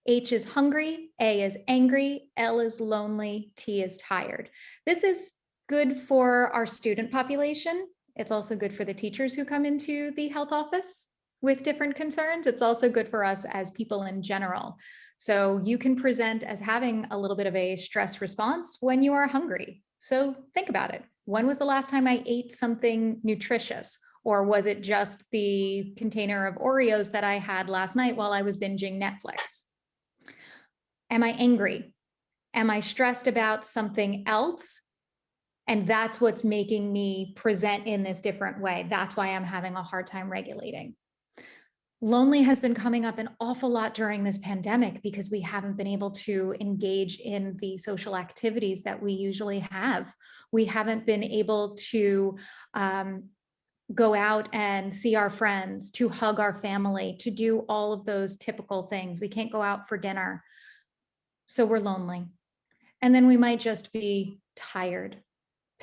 H is hungry, A is angry, L is lonely, T is tired. This is good for our student population. It's also good for the teachers who come into the health office with different concerns. It's also good for us as people in general. So you can present as having a little bit of a stress response when you are hungry. So think about it. When was the last time I ate something nutritious? Or was it just the container of Oreos that I had last night while I was binging Netflix? Am I angry? Am I stressed about something else? And that's what's making me present in this different way. That's why I'm having a hard time regulating. Lonely has been coming up an awful lot during this pandemic because we haven't been able to engage in the social activities that we usually have. We haven't been able to go out and see our friends, to hug our family, to do all of those typical things. We can't go out for dinner. So we're lonely. And then we might just be tired.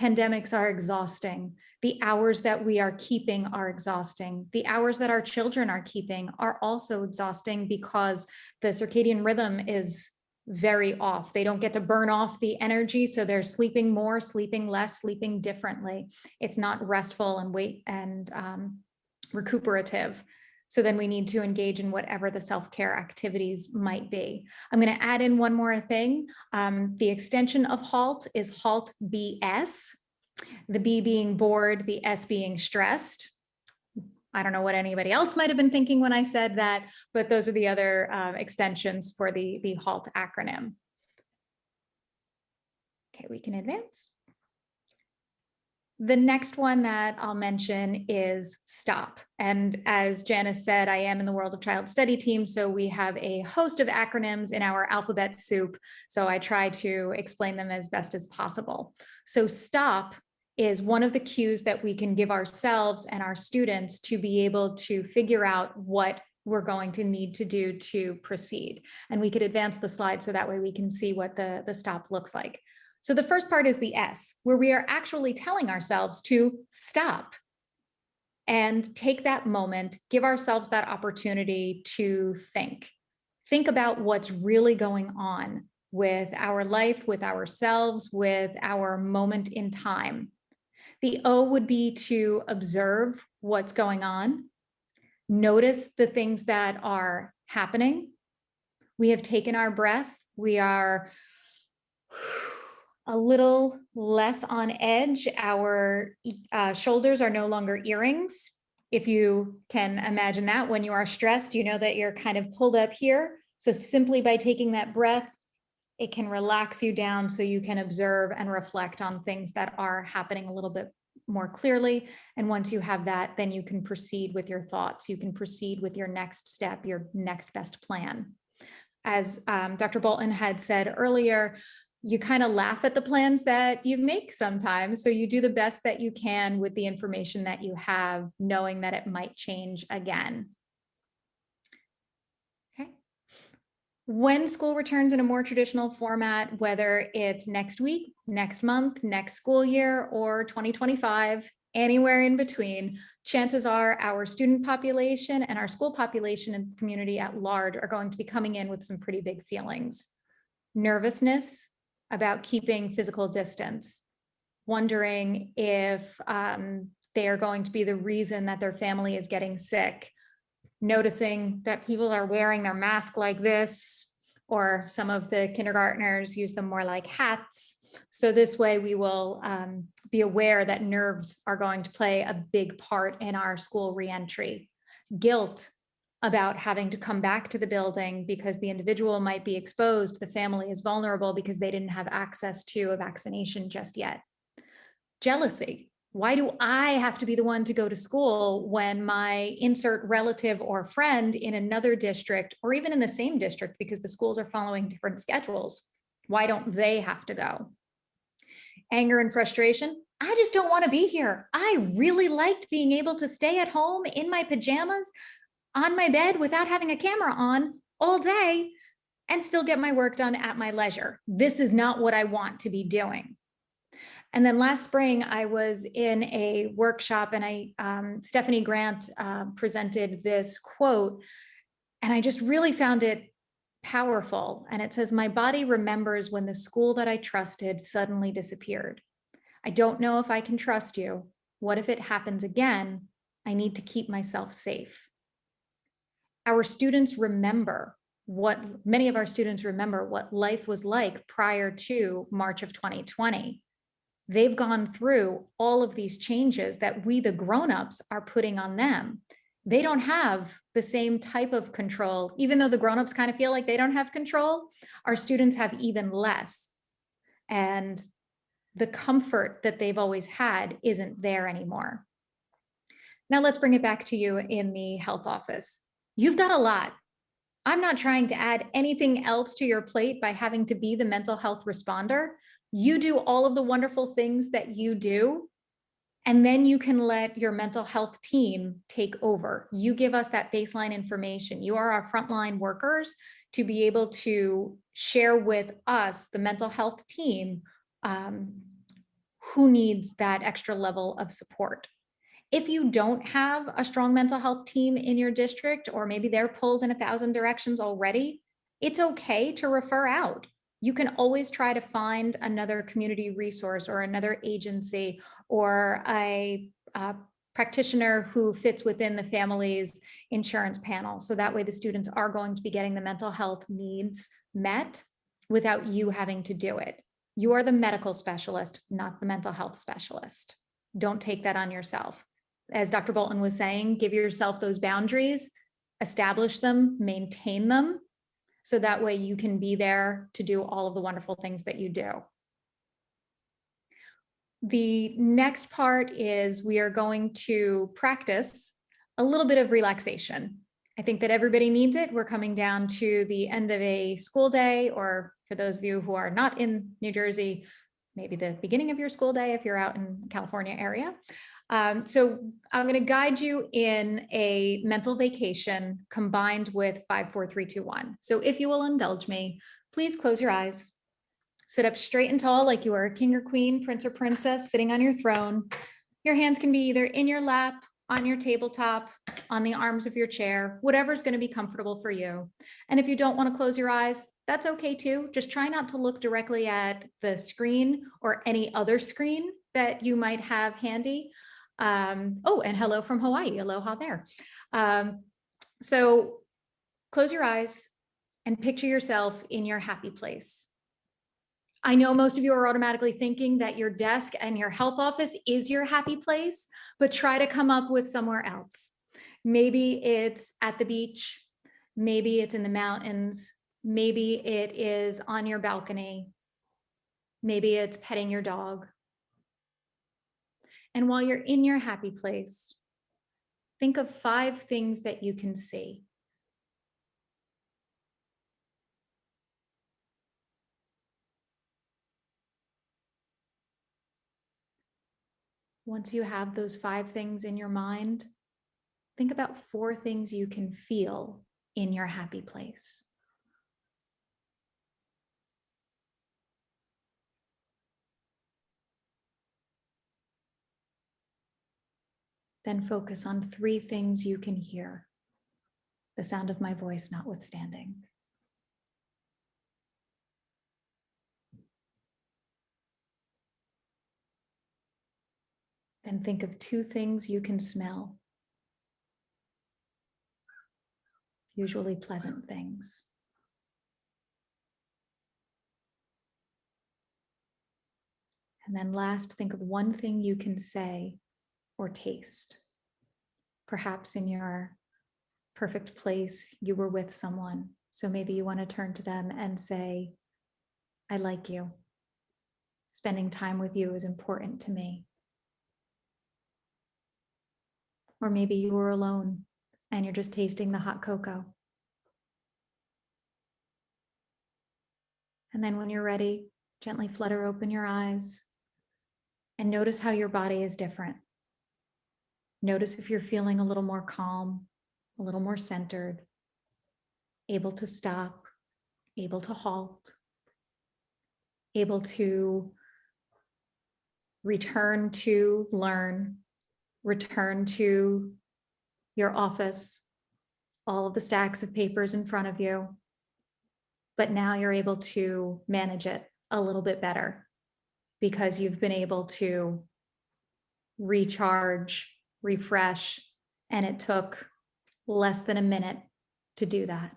Pandemics are exhausting. The hours that we are keeping are exhausting. The hours that our children are keeping are also exhausting because the circadian rhythm is very off. They don't get to burn off the energy, so they're sleeping more, sleeping less, sleeping differently. It's not restful and recuperative. So then we need to engage in whatever the self-care activities might be. I'm going to add in one more thing. The extension of HALT is HALT BS, the B being bored, the S being stressed. I don't know what anybody else might have been thinking when I said that, but those are the other extensions for the HALT acronym. Okay, we can advance. The next one that I'll mention is STOP. And as Janice said, I am in the World of Child Study team, so we have a host of acronyms in our alphabet soup. So I try to explain them as best as possible. So STOP is one of the cues that we can give ourselves and our students to be able to figure out what we're going to need to do to proceed. And we could advance the slide so that way we can see what the STOP looks like. So the first part is the S, where we are actually telling ourselves to stop and take that moment, give ourselves that opportunity to think. Think about what's really going on with our life, with ourselves, with our moment in time. The O would be to observe what's going on. Notice the things that are happening. We have taken our breath. We are a little less on edge. Our shoulders are no longer earrings. If you can imagine that, when you are stressed, you know that you're kind of pulled up here. So simply by taking that breath, it can relax you down so you can observe and reflect on things that are happening a little bit more clearly. And once you have that, then you can proceed with your thoughts. You can proceed with your next step, your next best plan. As Dr. Bolton had said earlier, you kind of laugh at the plans that you make sometimes. So you do the best that you can with the information that you have, knowing that it might change again. Okay. When school returns in a more traditional format, whether it's next week, next month, next school year, or 2025, anywhere in between, chances are our student population and our school population and community at large are going to be coming in with some pretty big feelings. Nervousness about keeping physical distance, wondering if they are going to be the reason that their family is getting sick, noticing that people are wearing their mask like this, or some of the kindergartners use them more like hats. So this way we will be aware that nerves are going to play a big part in our school reentry. Guilt about having to come back to the building because the individual might be exposed, the family is vulnerable because they didn't have access to a vaccination just yet. Jealousy. Why do I have to be the one to go to school when my insert relative or friend in another district, or even in the same district because the schools are following different schedules, why don't they have to go? Anger and frustration. I just don't want to be here. I really liked being able to stay at home in my pajamas on my bed without having a camera on all day and still get my work done at my leisure. This is not what I want to be doing. And then last spring, I was in a workshop and Stephanie Grant presented this quote, and I just really found it powerful. And it says, my body remembers when the school that I trusted suddenly disappeared. I don't know if I can trust you. What if it happens again? I need to keep myself safe. Our students remember many of our students remember what life was like prior to March of 2020. They've gone through all of these changes that we, the grownups, are putting on them. They don't have the same type of control. Even though the grownups kind of feel like they don't have control, our students have even less. And the comfort that they've always had isn't there anymore. Now let's bring it back to you in the health office. You've got a lot. I'm not trying to add anything else to your plate by having to be the mental health responder. You do all of the wonderful things that you do, and then you can let your mental health team take over. You give us that baseline information. You are our frontline workers to be able to share with us, the mental health team, who needs that extra level of support. If you don't have a strong mental health team in your district, or maybe they're pulled in 1,000 directions already, it's okay to refer out. You can always try to find another community resource or another agency or a practitioner who fits within the family's insurance panel. So that way the students are going to be getting the mental health needs met without you having to do it. You are the medical specialist, not the mental health specialist. Don't take that on yourself. As Dr. Bolton was saying, give yourself those boundaries, establish them, maintain them, so that way you can be there to do all of the wonderful things that you do. The next part is we are going to practice a little bit of relaxation. I think that everybody needs it. We're coming down to the end of a school day, or for those of you who are not in New Jersey, maybe the beginning of your school day if you're out in the California area. So I'm going to guide you in a mental vacation combined with 5, 4, 3, 2, 1. So if you will indulge me, please close your eyes, sit up straight and tall like you are a king or queen, prince or princess sitting on your throne. Your hands can be either in your lap, on your tabletop, on the arms of your chair, whatever's going to be comfortable for you. And if you don't want to close your eyes, that's okay too. Just try not to look directly at the screen or any other screen that you might have handy. Oh, and hello from Hawaii. Aloha there. So close your eyes and picture yourself in your happy place. I know most of you are automatically thinking that your desk and your health office is your happy place, but try to come up with somewhere else. Maybe it's at the beach. Maybe it's in the mountains. Maybe it is on your balcony. Maybe it's petting your dog. And while you're in your happy place, think of 5 things that you can see. Once you have those 5 things in your mind, think about 4 things you can feel in your happy place. Then focus on 3 things you can hear, the sound of my voice notwithstanding. Then think of 2 things you can smell, usually pleasant things. And then last, think of 1 thing you can say or taste. Perhaps in your perfect place, you were with someone. So maybe you want to turn to them and say, I like you. Spending time with you is important to me. Or maybe you were alone and you're just tasting the hot cocoa. And then when you're ready, gently flutter open your eyes and notice how your body is different. Notice if you're feeling a little more calm, a little more centered, able to stop, able to halt, able to return to learn, return to your office, all of the stacks of papers in front of you, but now you're able to manage it a little bit better because you've been able to recharge, refresh, and it took less than a minute to do that.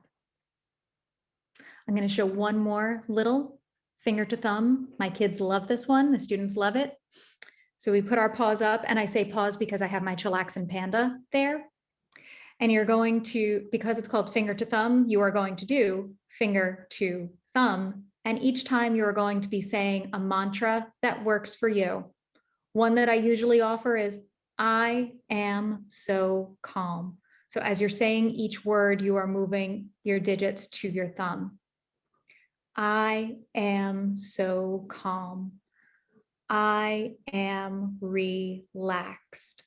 I'm going to show one more little finger to thumb. My kids love this one. The students love it. So we put our paws up, and I say pause because I have my chillaxin panda there. And you're going to, because it's called finger to thumb, you are going to do finger to thumb. And each time you are going to be saying a mantra that works for you. One that I usually offer is, I am so calm. So as you're saying each word, you are moving your digits to your thumb. I am so calm. I am relaxed.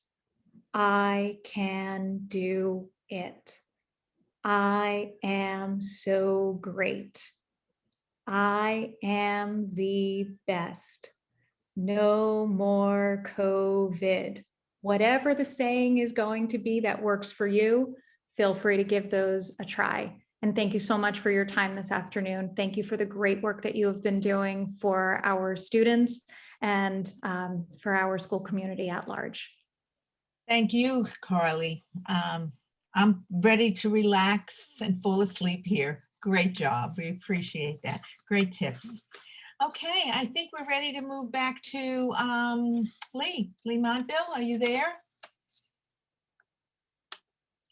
I can do it. I am so great. I am the best. No more COVID. Whatever the saying is going to be that works for you, feel free to give those a try. And thank you so much for your time this afternoon. Thank you for the great work that you have been doing for our students and for our school community at large. Thank you, Carly. I'm ready to relax and fall asleep here. Great job. We appreciate that. Great tips. Okay, I think we're ready to move back to Lee Montville. Are you there?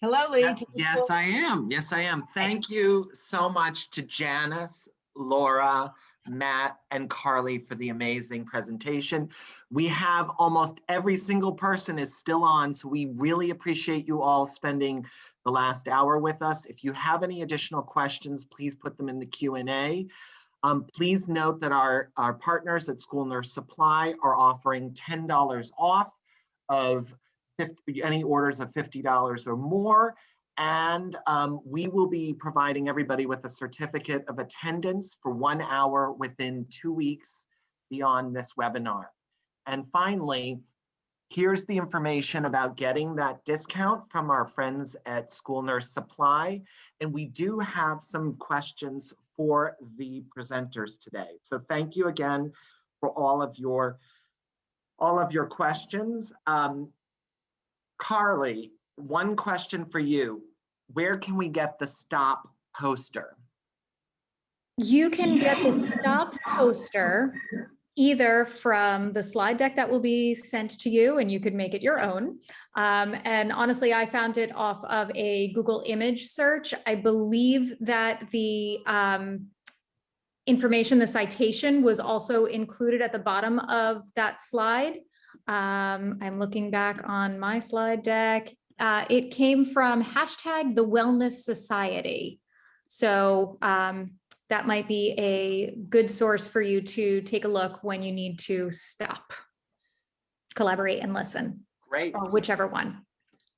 Hello, Lee. Yes, I am. Yes, I am. Thank you so much to Janice, Laura, Matt, and Carly for the amazing presentation. We have almost every single person is still on, so we really appreciate you all spending the last hour with us. If you have any additional questions, please put them in the Q&A. Please note that our partners at School Nurse Supply are offering $10 off of any orders of $50 or more. And we will be providing everybody with a certificate of attendance for 1 hour within 2 weeks beyond this webinar. And finally, here's the information about getting that discount from our friends at School Nurse Supply. And we do have some questions for the presenters today. So thank you again for all of your questions. Carly, one question for you. Where can we get the stop poster? You can get the stop poster either from the slide deck that will be sent to you, and you could make it your own. And honestly, I found it off of a Google image search. I believe that the information, the citation was also included at the bottom of that slide. I'm looking back on my slide deck. It came from hashtag the Wellness Society. So that might be a good source for you to take a look when you need to stop, collaborate, and listen. Great. Or whichever one.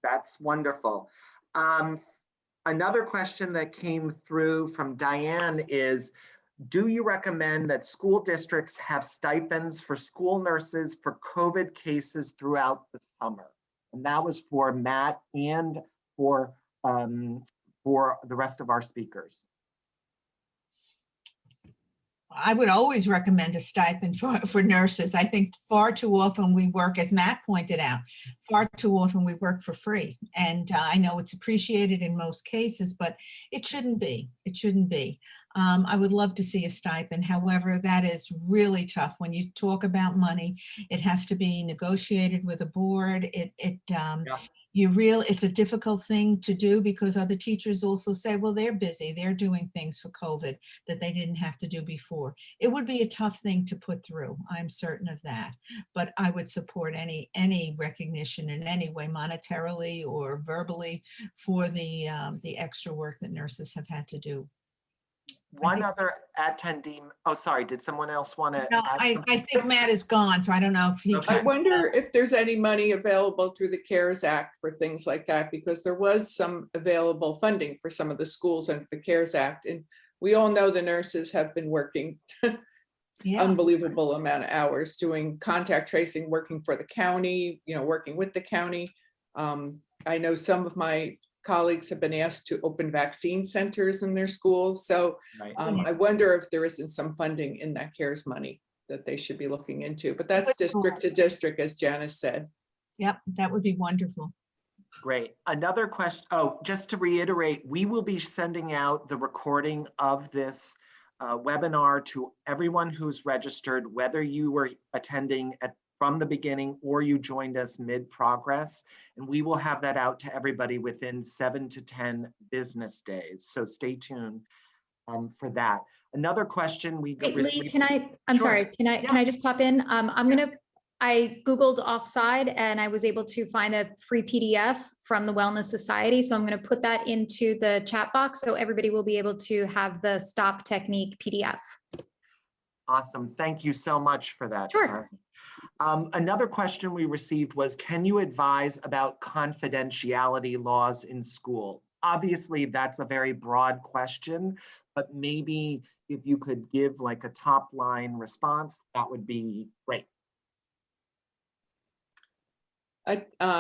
That's wonderful. Another question that came through from Diane is, do you recommend that school districts have stipends for school nurses for COVID cases throughout the summer? And that was for Matt and for the rest of our speakers. I would always recommend a stipend for nurses. I think far too often we work, as Matt pointed out, far too often we work for free. And I know it's appreciated in most cases, but it shouldn't be. It shouldn't be. I would love to see a stipend. However, that is really tough. When you talk about money, it has to be negotiated with a board. It's a difficult thing to do because other teachers also say, well, they're busy. They're doing things for COVID that they didn't have to do before. It would be a tough thing to put through. I'm certain of that. But I would support any recognition in any way, monetarily or verbally, for the extra work that nurses have had to do. One other attendee, oh, sorry, did someone else want to? No, I think Matt is gone, so I don't know if he Okay. I can. wonder if there's any money available through the CARES Act for things like that, because there was some available funding for some of the schools under the CARES Act. And we all know the nurses have been working unbelievable amount of hours doing contact tracing, working for the county, working with the county. I know some of my colleagues have been asked to open vaccine centers in their schools. So Right. I wonder if there isn't some funding in that CARES money that they should be looking into, but that's district to district, as Janice said. Yep, that would be wonderful. Great. Another question. Oh, just to reiterate, we will be sending out the recording of this webinar to everyone who's registered, whether you were attending from the beginning or you joined us mid-progress. And we will have that out to everybody within 7 to 10 business days. So stay tuned for that. Another question we Wait, received. Lee, I'm Sure. sorry, can I just pop in? I Googled offside and I was able to find a free PDF from the Wellness Society. So I'm going to put that into the chat box so everybody will be able to have the stop technique PDF. Awesome. Thank you so much for that. Sure. Another question we received was, can you advise about confidentiality laws in school? Obviously, that's a very broad question, but maybe if you could give like a top line response, that would be great.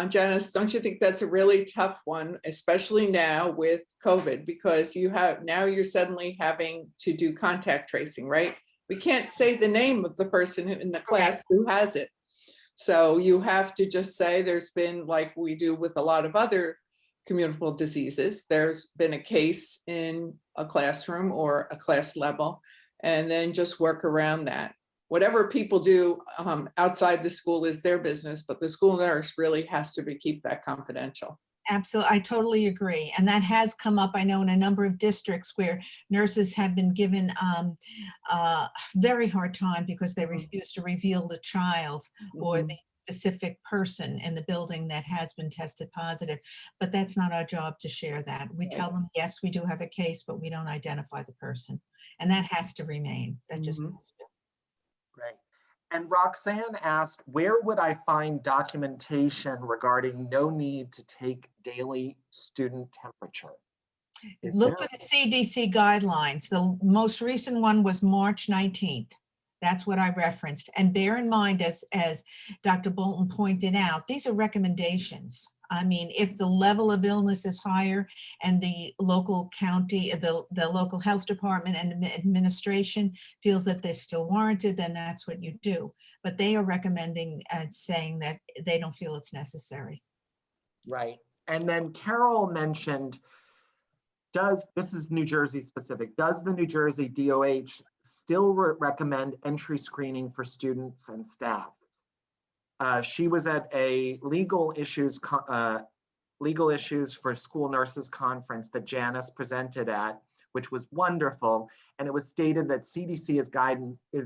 Janice, don't you think that's a really tough one, especially now with COVID, because you're suddenly having to do contact tracing, right? We can't say the name of the person in the class who has it. So you have to just say there's been, like we do with a lot of other communicable diseases, there's been a case in a classroom or a class level, and then just work around that. Whatever people do outside the school is their business, but the school nurse really has to keep that confidential. Absolutely, I totally agree. And that has come up, I know, in a number of districts where nurses have been given a very hard time because they refuse to reveal the child or the specific person in the building that has been tested positive. But that's not our job to share that. We tell them, yes, we do have a case, but we don't identify the person. And that has to remain. That just has to. Great. And Roxanne asked, where would I find documentation regarding no need to take daily student temperature? Look for the CDC guidelines. The most recent one was March 19th. That's what I referenced. And bear in mind, as Dr. Bolton pointed out, these are recommendations. I mean, if the level of illness is higher and the local county, the local health department and administration feels that they're still warranted, then that's what you do. But they are recommending and saying that they don't feel it's necessary. Right. And then Carol mentioned, this is New Jersey specific, does the New Jersey DOH still recommend entry screening for students and staff? She was at a legal issues for school nurses conference that Janice presented at, which was wonderful. And it was stated that CDC is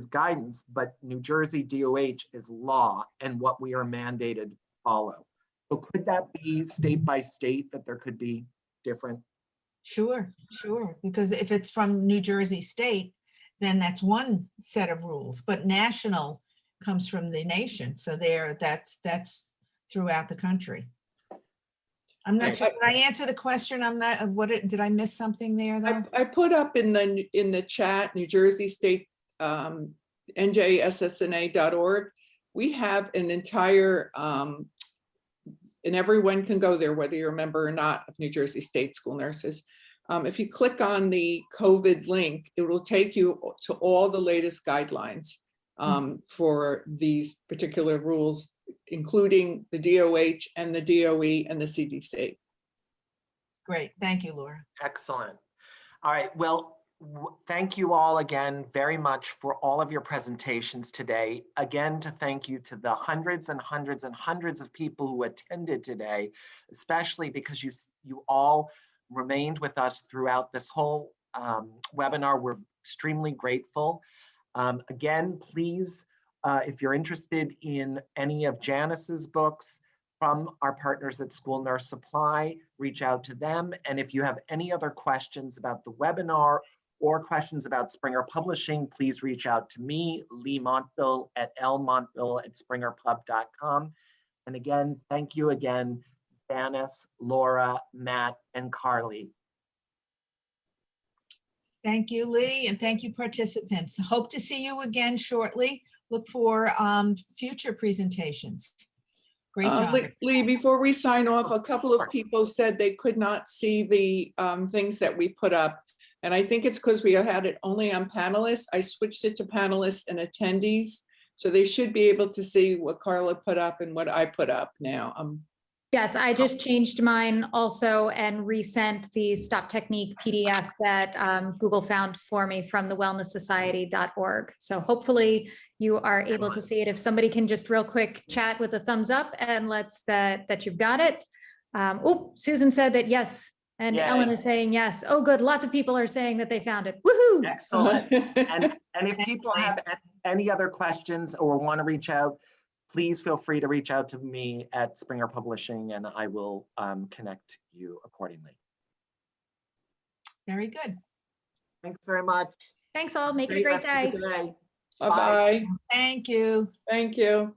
guidance, but New Jersey DOH is law and what we are mandated to follow. So could that be state by state that there could be different? Sure. Because if it's from New Jersey State, then that's one set of rules, but national comes from the nation. So that's throughout the country. I'm not sure. Did I answer the question? Did I miss something there though? I put up in the chat, New Jersey State, njssna.org. We have an entire, and everyone can go there, whether you're a member or not of New Jersey State School Nurses. If you click on the COVID link, it will take you to all the latest guidelines for these particular rules, including the DOH and the DOE and the CDC. Great. Thank you, Laura. Excellent. All right. Well, thank you all again very much for all of your presentations today. Again, to thank you to the hundreds and hundreds and hundreds of people who attended today, especially because you all remained with us throughout this whole webinar. We're extremely grateful. Again, please, if you're interested in any of Janice's books from our partners at School Nurse Supply, reach out to them. And if you have any other questions about the webinar or questions about Springer Publishing, please reach out to me, Lee Montville at lmontville@springerpub.com. And again, thank you again, Janice, Laura, Matt, and Carly. Thank you, Lee, and thank you, participants. Hope to see you again shortly. Look for future presentations. Great job. Lee, before we sign off, a couple of people said they could not see the things that we put up. And I think it's because we had it only on panelists. I switched it to panelists and attendees. So they should be able to see what Carla put up and what I put up now. Yes, I just changed mine also and resent the Stop Technique PDF that Google found for me from the wellnesssociety.org. So hopefully you are able to see it. If somebody can just real quick chat with a thumbs up and let's that you've got it. Oh, Susan said that yes, and Yay. Ellen is saying yes. Oh, good. Lots of people are saying that they found it. Woohoo! Excellent. And if people have any other questions or want to reach out, please feel free to reach out to me at Springer Publishing and I will connect you accordingly. Very good. Thanks very much. Thanks all. Make it a great rest of day. the day. Bye-bye. Thank you. Thank you.